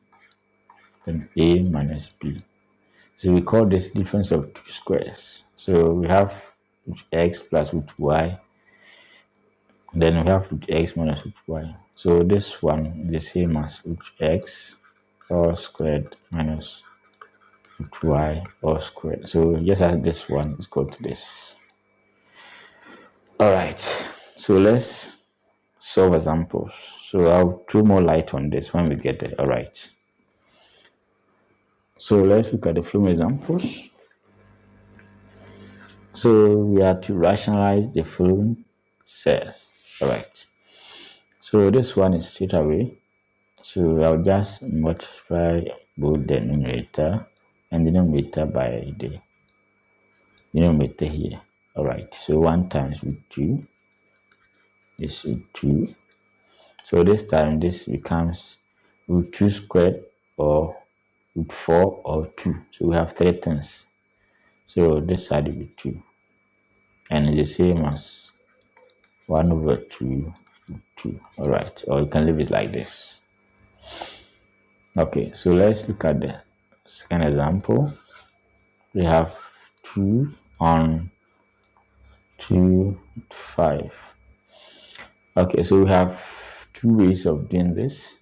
then a minus b. So we call this difference of two squares. So we have root x plus root y, then we have root x minus root y. So this one is the same as root x all squared minus root y all squared. So just as this one is equal to this. All right, so let's solve examples. So I'll throw more light on this when we get there. All right, so let's look at the following examples. So we are to rationalize the following sets. All right, so this one is straight away. So I'll just multiply both the numerator and the denominator by the denominator here. All right, so 1 times root 2 is root 2. So this time this becomes root 2 squared or root 4 or 2. So we have 3 things. So this side will be 2. And it's the same as 1 over 2 root 2. All right, or you can leave it like this. Okay, so let's look at the second example. We have 2 on 2 5. Okay, so we have 2 ways of doing this.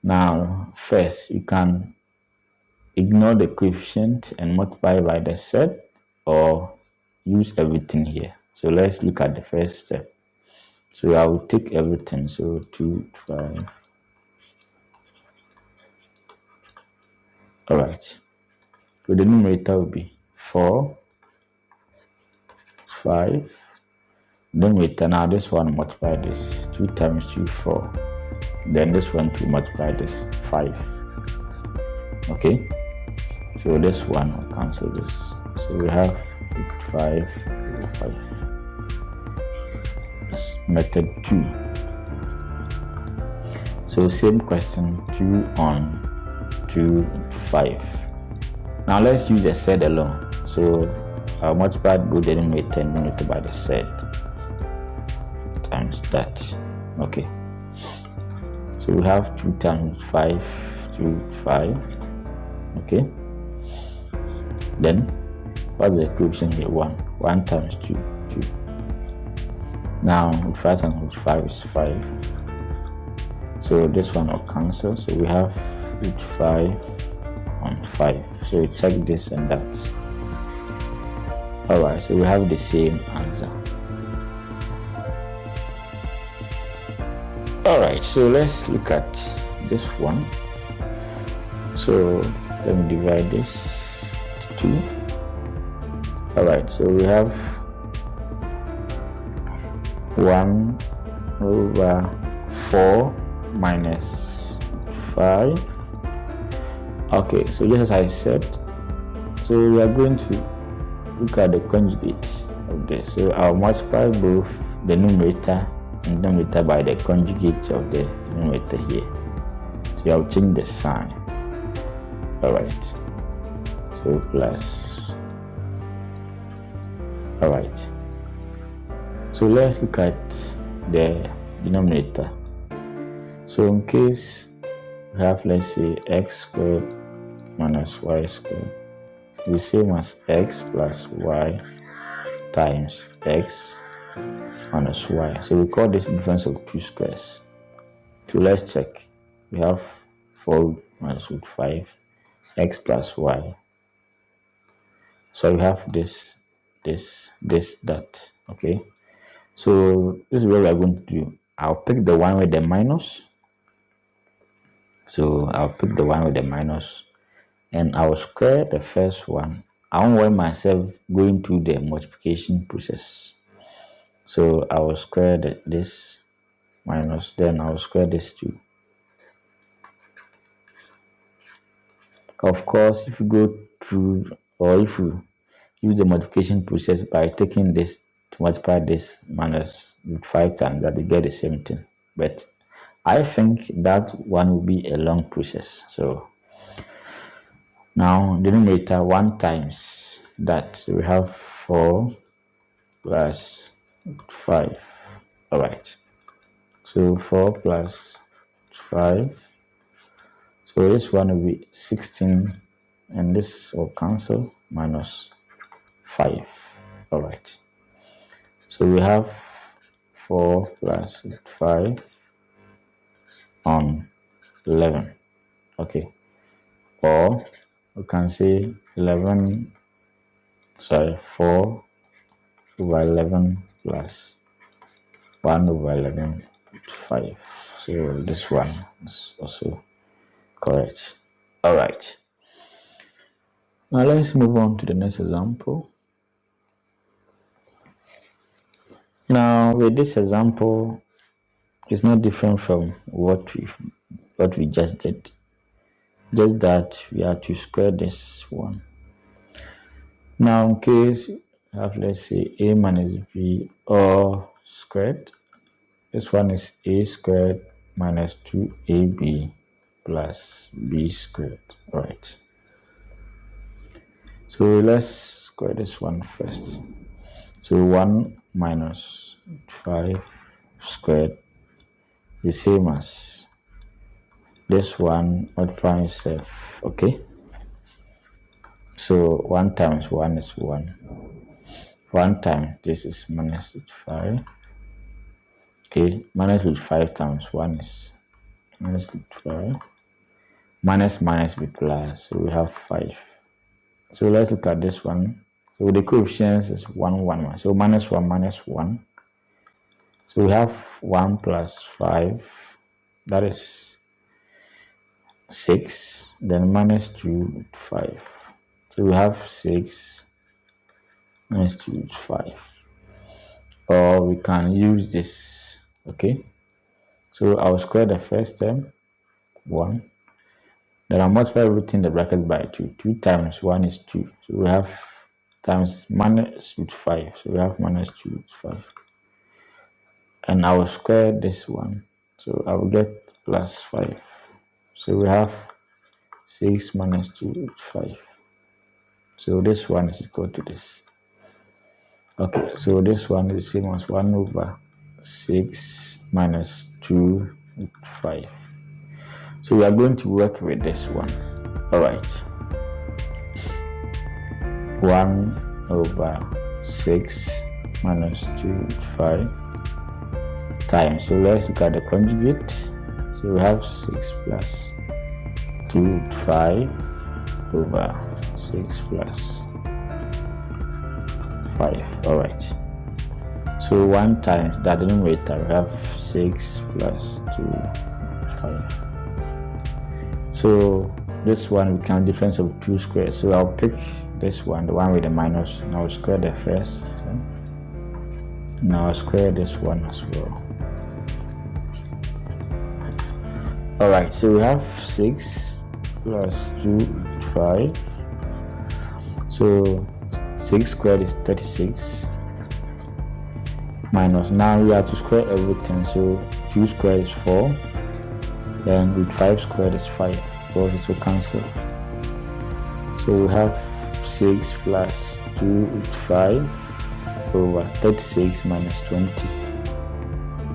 Now first, you can ignore the coefficient and multiply by the set, or use everything here. So let's look at the first step. So I will take everything. So 2, 5. All right. So the numerator will be 4, 5. Numerator, now this one multiply this. 2 times 2, 4. Then this one to multiply this, 5. Okay. So this one will cancel this. So we have 5, 5. That's method 2. So same question, 2 on 2 into 5. Now let's use the set alone. So I'll multiply both the numerator and numerator by the set times that. Okay. So we have 2 times 5 to 5. Okay. Then what's the coefficient here? 1. 1 times 2, 2. Now 5 times 5 is 5. So this one will cancel. So we have 5 on 5. So we check this and that. Alright, so we have the same answer. Alright, so let's look at this one. So let me divide this to 2. Alright, so we have 1 over 4 minus 5. Okay, so just as I said, so we are going to look at the conjugate of this. So I'll multiply both the numerator and denominator by the conjugate of the numerator here. So I'll change the sign. Alright, so plus. Alright, so let's look at the denominator. So in case we have, let's say, x squared minus y squared, the same as x plus y times x minus y. So we call this difference of 2 squares. So let's check. We have 4 minus root 5, x plus y. So we have this, that. Okay. So this is what we are going to do. I'll pick the one with the minus. So I'll pick the one with the minus, and I'll square the first one. I won't worry myself going through the multiplication process. So I will square this minus, then I will square this 2. Of course, if you go through, or if you use the multiplication process by taking this to multiply this minus with 5 times, that you get the same thing. But I think that one will be a long process. So now denominator 1 times that. So we have 4 plus 5. Alright. So 4 plus 5. So this one will be 16, and this will cancel, minus 5. Alright. So we have 4 plus 5 on 11. Okay. Or we can say 4 over 11 plus 1 over 11, 5. So this one is also correct. All right. Now let's move on to the next example. Now with this example, it's not different from what we just did. Just that we have to square this one. Now in case you have, let's say, a minus b all squared, this one is a squared minus 2ab plus b squared. All right. So let's square this one first. So 1 minus 5 squared the same as this one multiplying itself. Okay. So 1 times 1 is 1. 1 times this is minus 5. Okay, minus 5 times 1 is minus 5. minus minus will be plus, so we have 5. So let's look at this one. So the coefficients is 1 1 1, so minus 1 minus 1, so we have 1 plus 5, that is 6, then minus 2 5, so we have 6 minus 2 5, or we can use this. Okay, so I'll square the first term 1, then I'll multiply everything in the bracket by 2. 2 times 1 is 2, so we have times minus root 5, so we have minus 2 root 5, and I will square this one, so I will get plus 5, so we have 6 minus 2 root 5, so this one is equal to this. Okay, so this one is the same as 1 over 6 minus 2 root 5, so we are going to work with this one. All right, 1 over 6 minus 2 root 5 times, so let's look at the conjugate. So we have 6 plus 2 root 5 over 6 plus 5. All right, so 1 times that denominator, we have 6 plus 2 root 5. So this one we can difference of 2 squares, so I'll pick this one, the one with the minus, and I'll square the first, and I'll square this one as well. All right, so we have 6 plus 2 root 5, so 6 squared is 36, minus, now we have to square everything, so 2 squared is 4, then root 5 squared is 5, because it will cancel. So we have 6 plus 2 root 5 over 36 minus 20,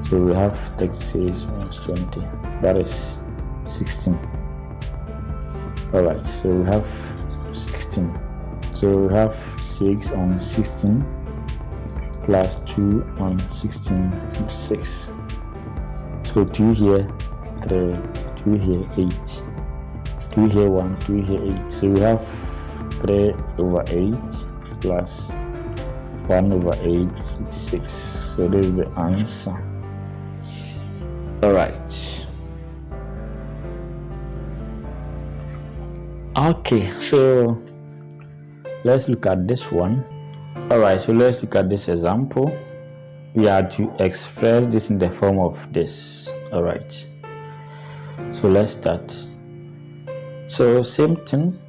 so we have 36 minus 20, that is 16. All right, so we have 16, so we have 6 on 16 plus 2 on 16 into 6, so 2 here 3, 2 here 8, 2 here 1, 2 here 8, so we have 3 over 8 plus 1 over 8 with 6, so this is the answer. All right, okay, so let's look at this one. All right, so let's look at this example. We are to express this in the form of this. All right, so let's start. So same thing,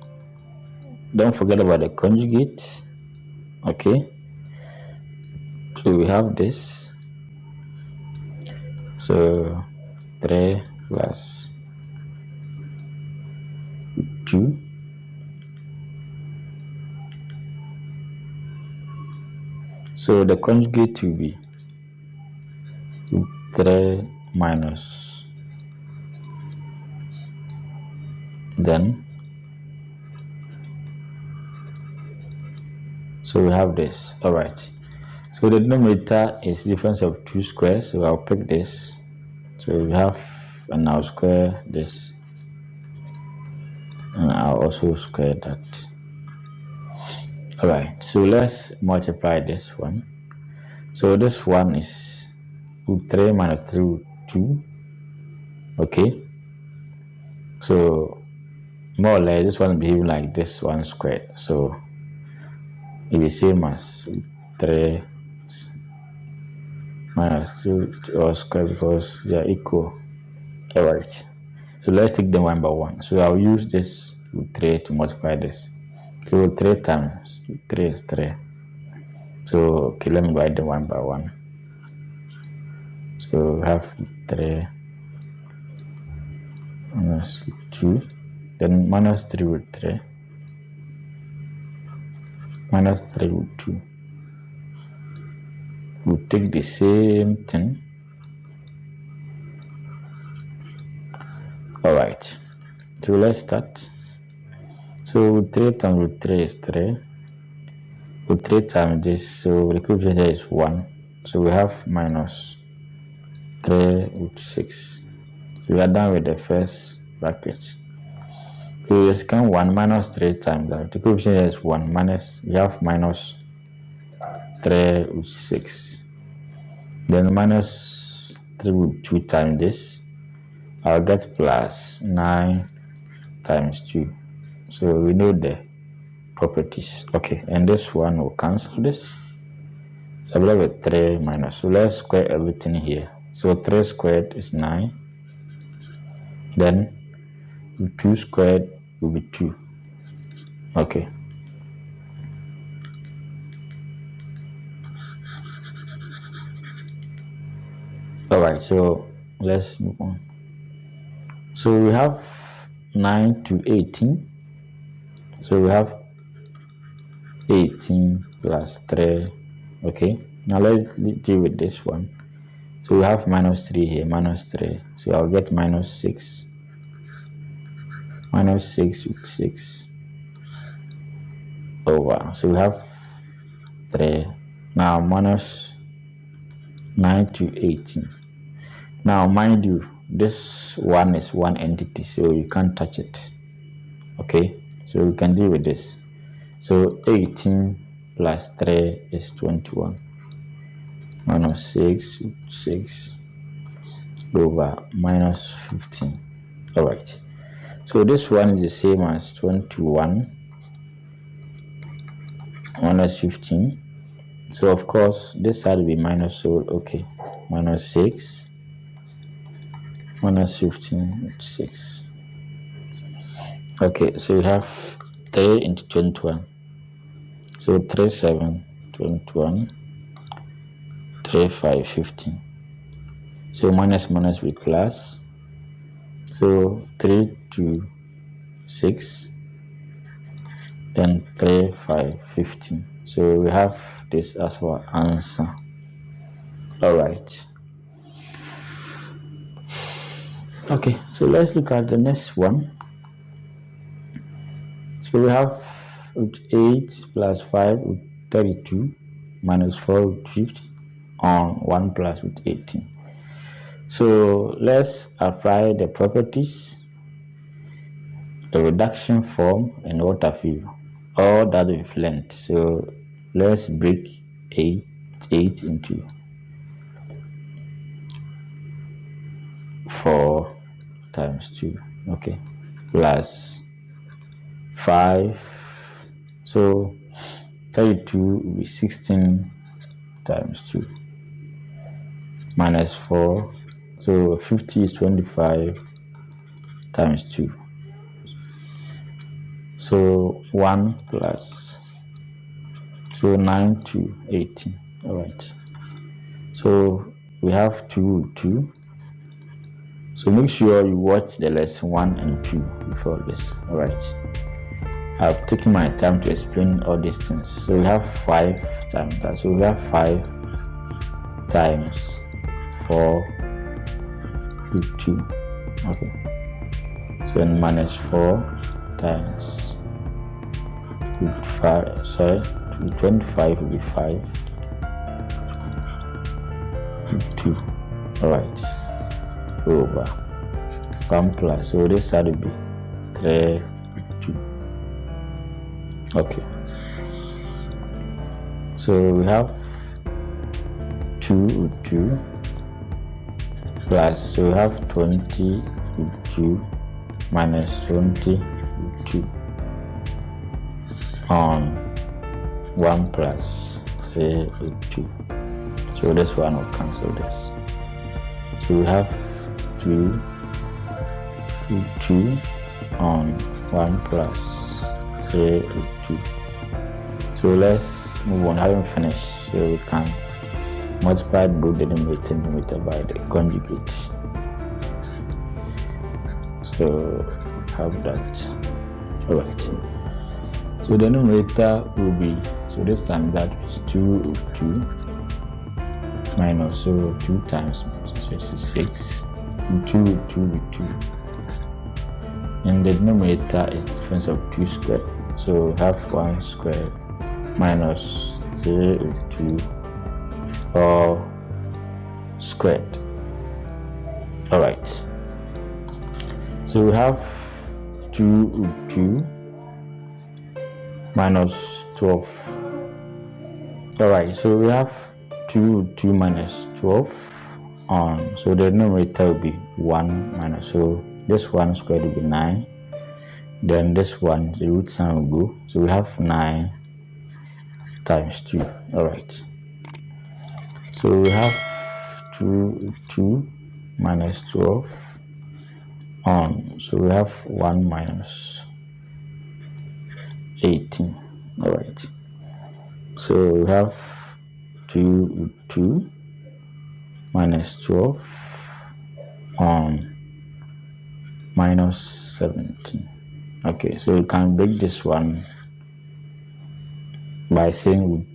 don't forget about the conjugate. Okay, so we have this, so 3 plus 2, so the conjugate will be 3 minus, then so we have this. All right, so the denominator is difference of 2 squares, so I'll pick this, so we have, and I'll square this, and I'll also square that. All right, so let's multiply this one. So this one is root 3 minus 3 root 2. Okay, so more or less this one behave like this one squared, so it is same as 3 minus 2 or square, because they are equal. All right, so let's take them one by one. So I'll use this root 3 to multiply this, so 3 times 3 is 3, so okay, let me write them one by one. So we have 3 minus 2, then minus 3 root 3, minus 3 root 2. We'll take the same thing. All right, so let's start. So 3 times root 3 is 3, root 3 times this, so the coefficient here is 1, so we have minus 3 root 6. So we are done with the first bracket. So you scan 1 minus 3 times that. The coefficient is 1 minus, you have minus 3 with 6. Then minus 3 with 2 times this. I'll get plus 9 times 2. So we know the properties. Okay, and this one will cancel this. So I believe with 3 minus. So let's square everything here. So 3 squared is 9. Then 2 squared will be 2. Okay. Alright, so let's move on. So we have 9 to 18. So we have 18 plus 3. Okay, now let's deal with this one. So we have minus 3 here, minus 3. So I'll get minus 6. Minus 6 with 6 over. So we have 3. Now minus 9 to 18. Now mind you, this one is one entity, so you can't touch it. Okay, so we can deal with this. So 18 plus 3 is 21. Minus 6 with 6 over minus 15. Alright, so this one is the same as 21 minus 15. So of course this side will be minus, so okay, minus 6 minus 15 with 6. Okay, so we have 3 into 21. So 3 7 21, 3 5 15. So minus minus with plus. So 3 2 6, then 3 5 15. So we have this as our answer. Alright. Okay, so let's look at the next one. So we have 8 plus 5 with 32 minus 4 with 50 on 1 plus with 18. So let's apply the properties, the reduction form, and what have you, all that we've learned. So let's break 8 into 4 times 2, okay, plus 5. So 32 will be 16 times 2 minus 4. So 50 is 25 times 2. So 1 plus, so 9 to 18. Alright, so we have 2. So make sure you watch the lesson 1 and 2 before this. Alright, I've taken my time to explain all these things. So we have 5 times that. So we have 5 times 4 with 2. Okay, so then minus 4 times with 5, sorry, 25 will be 5 with 2. Alright, over 1 plus, so this side will be 3 with 2. Okay, so we have 2 with 2 plus, so we have 20 with 2 minus 20 with 2 on 1 plus 3 with 2. So this one will cancel this. So we have 2 with 2 on 1 plus 3 with 2. So let's move on. Having finished, so we can multiply both the numerator and denominator by the conjugate. So have that. Alright, so the numerator will be, so this time that is 2 with 2 minus, so 2 times, so it's 6, and 2 with 2 with 2, and the denominator is difference of 2 squared. So we have 1 squared minus 3 with 2 all squared. Alright, so we have 2 root 2 minus 12. Alright, so we have 2 root 2 minus 12 on, so the numerator will be 1 minus, so this 1 squared will be 9, then this one, the root sign will go, so we have 9 times 2. Alright, so we have 2 root 2 minus 12 on, so we have 1 minus 18. Alright, so we have 2 root 2 minus 12 on minus 17. Okay, so we can break this one by saying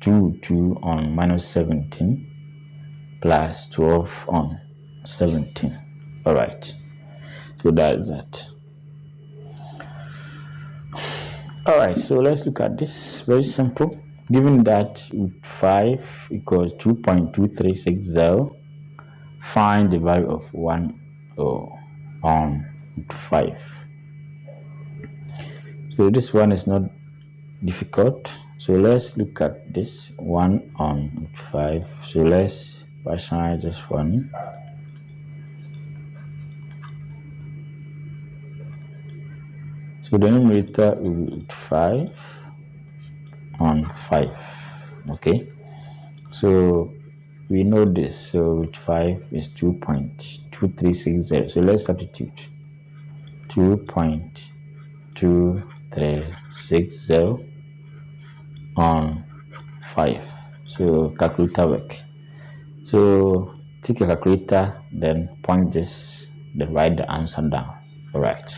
2 root 2 on minus 17 plus 12 on 17. Alright, so that's that. Alright, so let's look at this. Very simple. Given that root 5 equals 2.2360, find the value of 1 on root 5. So this one is not difficult. So let's look at this 1 on root 5. So let's rationalize this one. So the numerator will be root 5 on 5. Okay, so we know this. So root 5 is 2.2360. So let's substitute 2.2360 on 5. So calculator work. So take a calculator, then point this, then write the answer down. All right.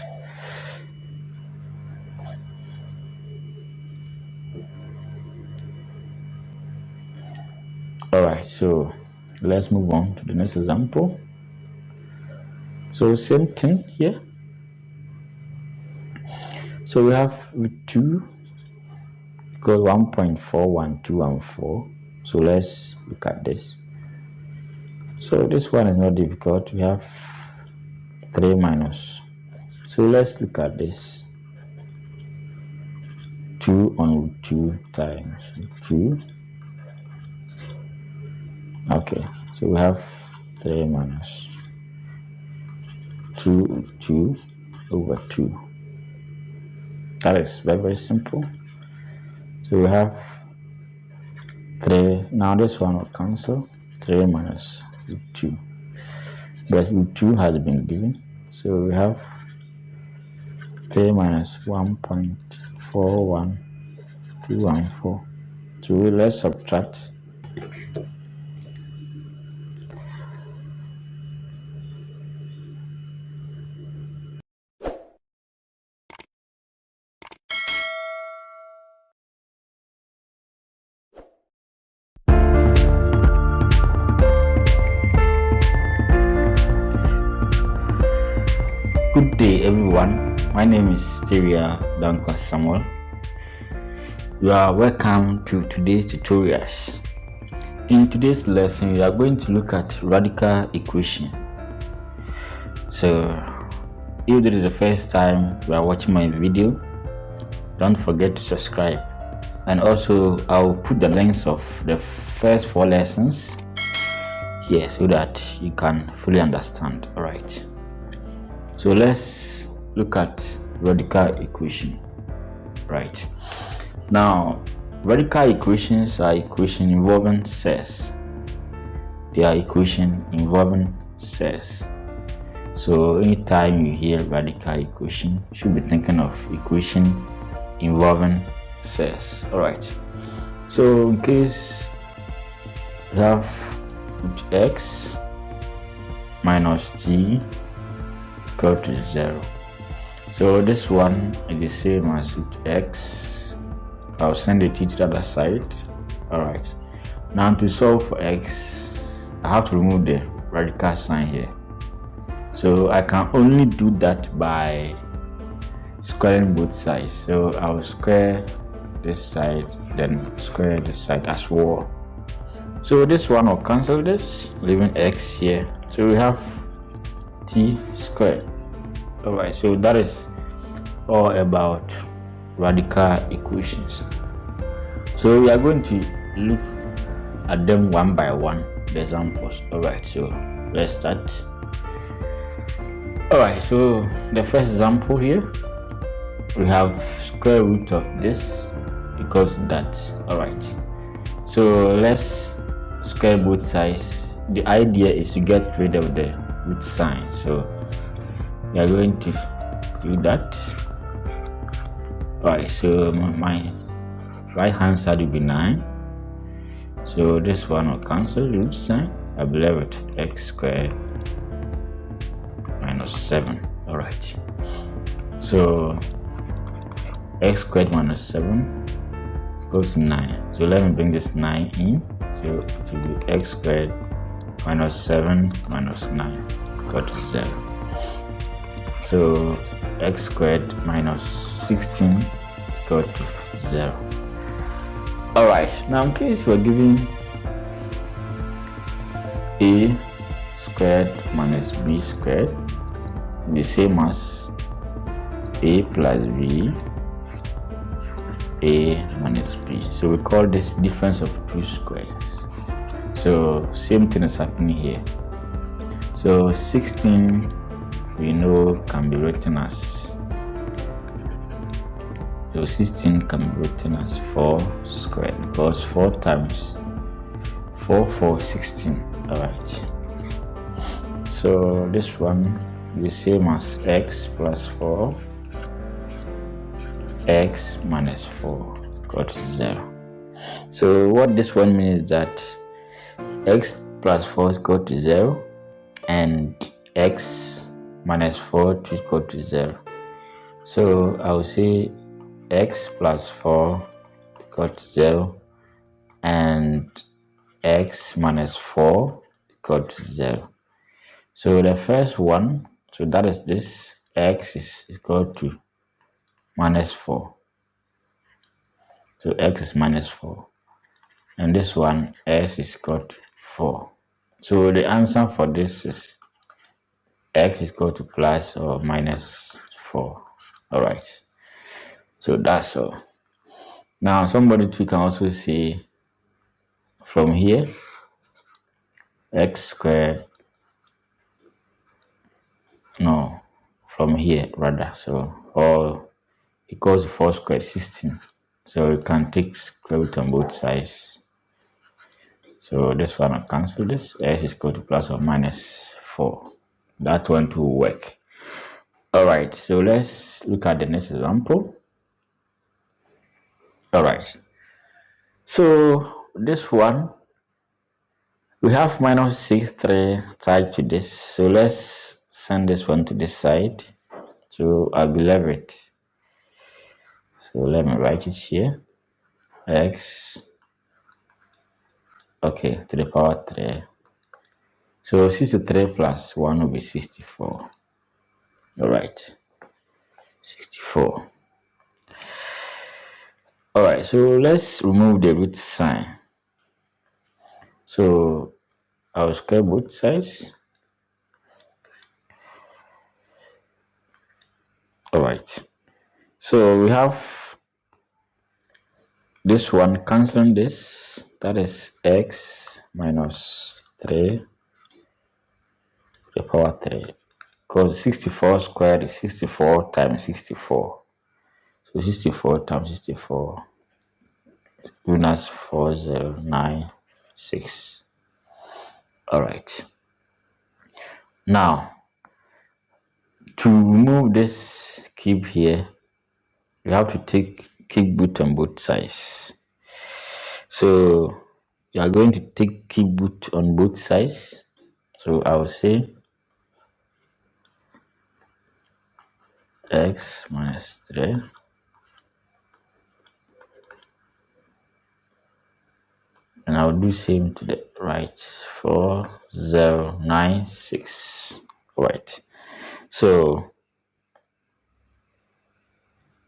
Alright, so let's move on to the next example. So same thing here. So we have root 2 equals 1.41214. So let's look at this. So this one is not difficult. We have 3 minus. So let's look at this. 2 on root 2 times root 2. Okay, so we have 3 minus 2 root 2 over 2. That is very, very simple. So we have 3. Now this one will cancel. 3 minus root 2. But root 2 has been given. So we have 3 minus 1.41214. So let's subtract. Good day everyone, my name is Styria Danko Samuel. You are welcome to today's tutorials. In today's lesson, we are going to look at radical equation. So if this is the first time you are watching my video, don't forget to subscribe, and also I will put the links of the first 4 lessons here so that you can fully understand. All right, so let's look at radical equation. Right now, radical equations are equations involving cells. They are equations involving cells. So anytime you hear radical equation, you should be thinking of equation involving cells. All right, so in case we have root x minus t equal to 0. So this one is the same as root x. I'll send the t to the other side. All right, now to solve for x, I have to remove the radical sign here. So I can only do that by squaring both sides. So I will square this side, then square this side as well. So this one will cancel this, leaving x here. So we have t squared. Alright, so that is all about radical equations. So we are going to look at them one by one, the examples. Alright, so let's start. Alright, so the first example here, we have square root of this equals that. Alright, so let's square both sides. The idea is to get rid of the root sign, so we are going to do that. Alright, so my right hand side will be 9, so this one will cancel the root sign. I'll be left with x squared minus 7. Alright, so x squared minus 7 equals 9. So let me bring this 9 in, so it will be x squared minus 7 minus 9 equal to 0. So x squared minus 16 equal to 0. Alright, now in case you are given a squared minus b squared, the same as a plus b, a minus b. So we call this difference of two squares. So same thing is happening here. So 16 we know can be written as, so 16 can be written as 4 squared, because 4 times 4 16. Alright, so this one is the same as x plus 4, x minus 4 equal to 0. So what this one means is that x plus 4 is equal to 0 and x minus 4 is equal to 0. So I will say x plus 4 equal to 0 and x minus 4 equal to 0. So the first one, so that is this, x is equal to minus 4. So x is minus 4. And this one, s is equal to 4. So the answer for this is x is equal to plus or minus 4. Alright, so that's all. Now somebody too can also say from here x squared, no, from here rather, so all equals 4 squared 16. So you can take square root on both sides. So this one will cancel this, s is equal to plus or minus 4. That one to work. Alright, so let's look at the next example. Alright, so this one we have minus 6 3 tied to this, so let's send this one to this side. So I'll be left with, so let me write it here, x, okay, to the power 3. So 63 plus 1 will be 64. Alright, 64. Alright, so let's remove the root sign. So I'll square both sides. Alright, so we have this one canceling this, that is x minus 3 to the power 3, because 64 squared is 64 times 64. So 64 times 64 is given us 4096. Alright, now to remove this cube here, you have to take cube root on both sides. So you are going to take cube root on both sides. So I will say x minus 3 and I'll do same to the right, 4096. Right, so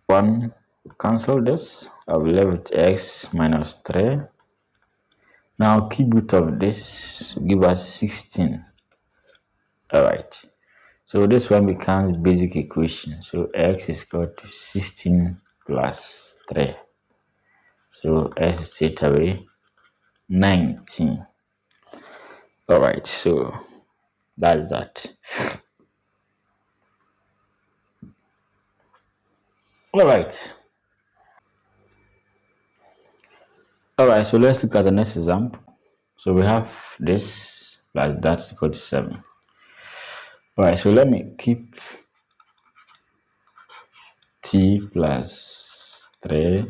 one cancel this, I'll be left with x minus 3. Now cube root of this give us 16. Alright, So this one becomes basic equation. So x is equal to 16 plus 3. So x is straight away 19. Alright, so that's that. Alright. Alright, so let's look at the next example. So we have this plus that equal to 7. Alright, so let me keep t plus 3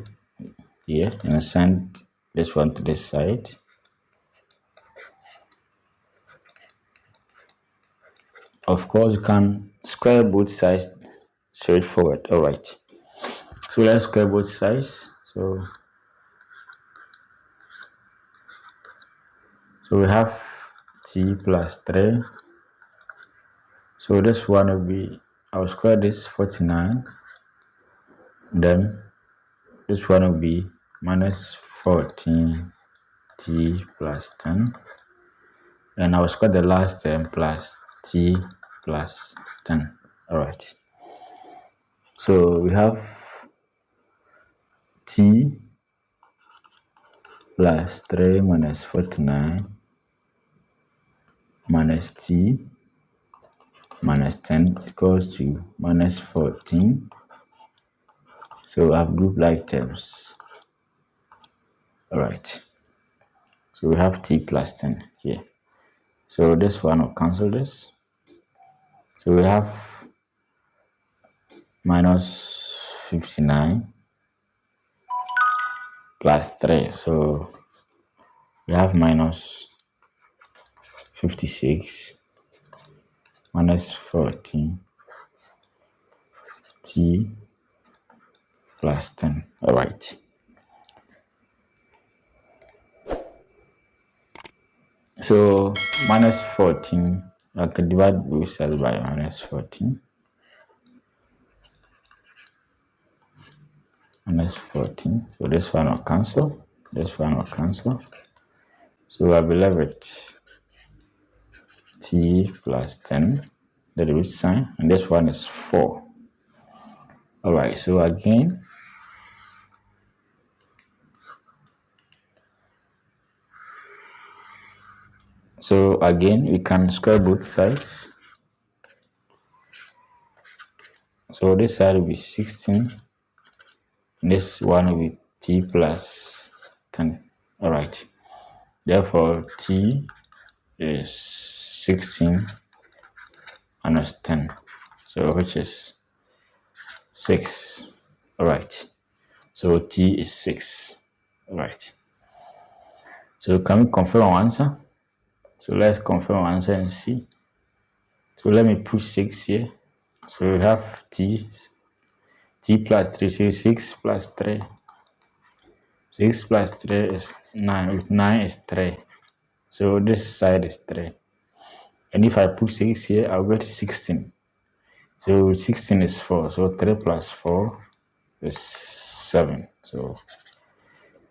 here and send this one to this side. Of course, you can square both sides straightforward. Alright, so let's square both sides. So we have t plus 3. So this one will be, I'll square this 49. Then this one will be minus 14 t plus 10. And I'll square the last term plus t plus 10. Alright. So we have t plus 3 minus 49 minus t minus 10 equals to minus 14. So I have group like terms. Alright. So we have t plus 10 here. So this one will cancel this. So we have minus 59 plus 3. So we have minus 56 minus 14 t plus 10. Alright. So minus 14, I can divide both sides by minus 14. Minus 14. So this one will cancel. This one will cancel. So I'll be left with t plus 10, the root sign, and this one is 4. Alright, so again, we can square both sides. So this side will be 16. This one will be t plus 10. Alright. Therefore, t is 16 minus 10. So which is 6. Alright. So t is 6. Alright. So can we confirm our answer? So let's confirm our answer and see. So let me put 6 here. So we have t plus 3, so 6 plus 3. 6 plus 3 is 9. 9 is 3. So this side is 3. And if I put 6 here, I'll get 16. So 16 is 4. So 3 plus 4 is 7. So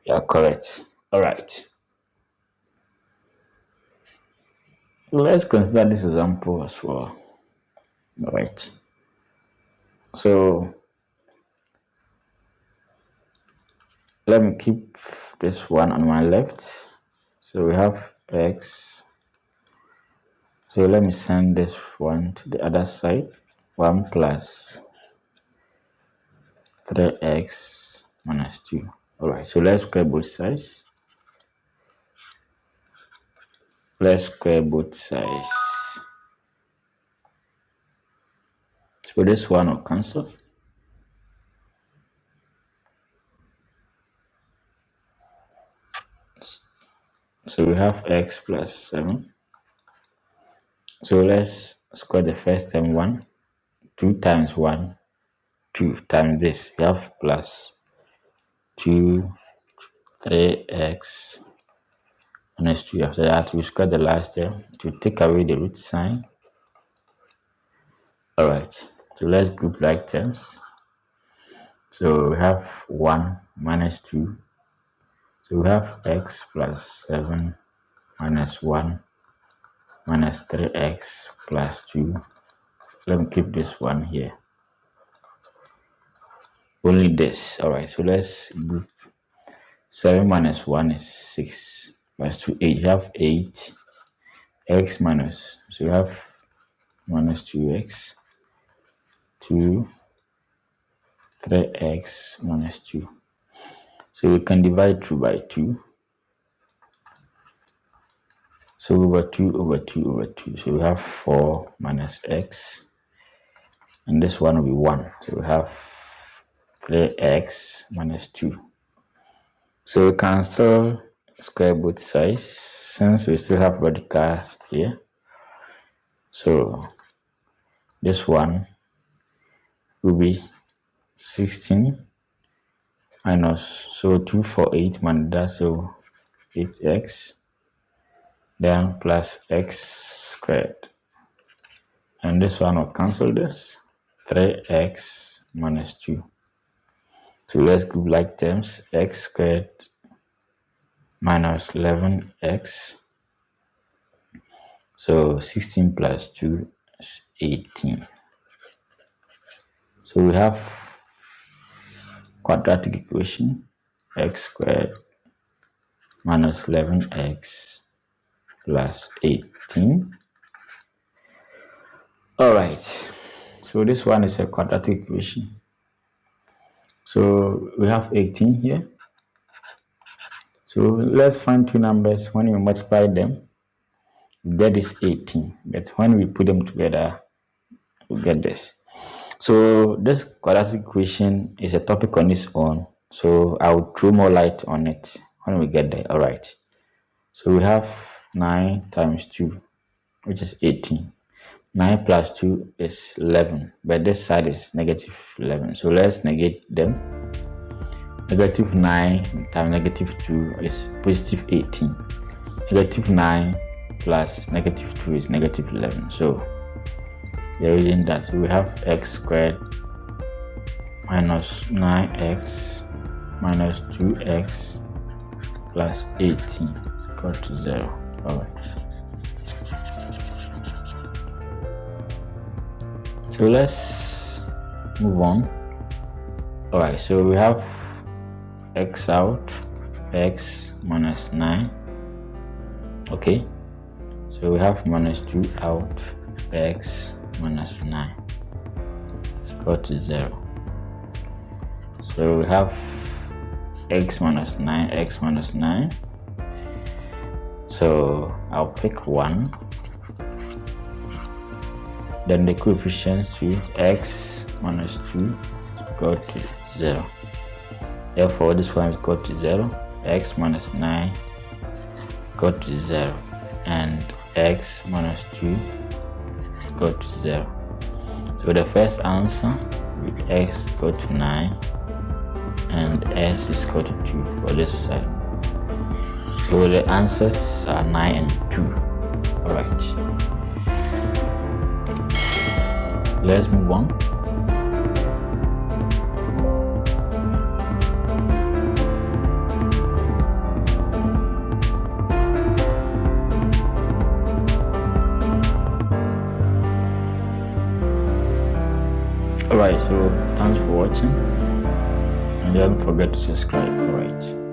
yeah, correct. Alright. Let's consider this example as well. Alright. So let me keep this one on my left. So we have x. So let me send this one to the other side. 1 plus 3x minus 2. Alright, so let's square both sides. Let's square both sides. So this one will cancel. So we have x plus 7. So let's square the first term 1. 2 times 1, 2 times this. We have plus 2, 3x minus 2. After that, we square the last term to take away the root sign. Alright, so let's group like terms. So we have 1 minus 2. So we have x plus 7 minus 1 minus 3x plus 2 let me keep this one here. Only this. All right, so let's group. 7 minus 1 is 6 plus 2 8. You have 8 x minus, so you have minus 2x 2 3x minus 2. So we can divide 2 by 2. So over 2 over 2 over 2. So we have 4 minus x. And this one will be 1. So we have 3x minus 2. So we can still square both sides since we still have radical here. So this one will be 16 minus, so 2 for 8 minus that, so 8x, then plus x squared. And this one will cancel this, 3x minus 2. So let's group like terms, x squared minus 11x. So 16 plus 2 is 18. So we have quadratic equation, x squared minus 11x plus 18. All right, so this one is a quadratic equation. So we have 18 here. So let's find two numbers. When you multiply them, you get this 18. But when we put them together, we get this. So this quadratic equation is a topic on its own. So I'll throw more light on it when we get there. All right. So we have 9 times 2, which is 18. 9 plus 2 is 11, but this side is negative 11. So let's negate them. Negative 9 times negative 2 is positive 18. Negative 9 plus negative 2 is negative 11. So they're using that. So we have x squared minus 9x minus 2x plus 18 is equal to 0. All right. So let's move on. All right, so we have x out, x minus 9. Okay, so we have minus 2 out, x minus 9 equal to 0. So we have x minus 9, x minus 9. So I'll pick 1. Then the coefficients to x minus 2 go to 0. Therefore, this one is equal to 0. X minus 9 go to 0. And x minus 2 go to 0. So the first answer with x go to 9 and s is equal to 2 for this side. So the answers are 9 and 2. Alright. Let's move on. Alright, so thanks for watching and don't forget to subscribe. Alright.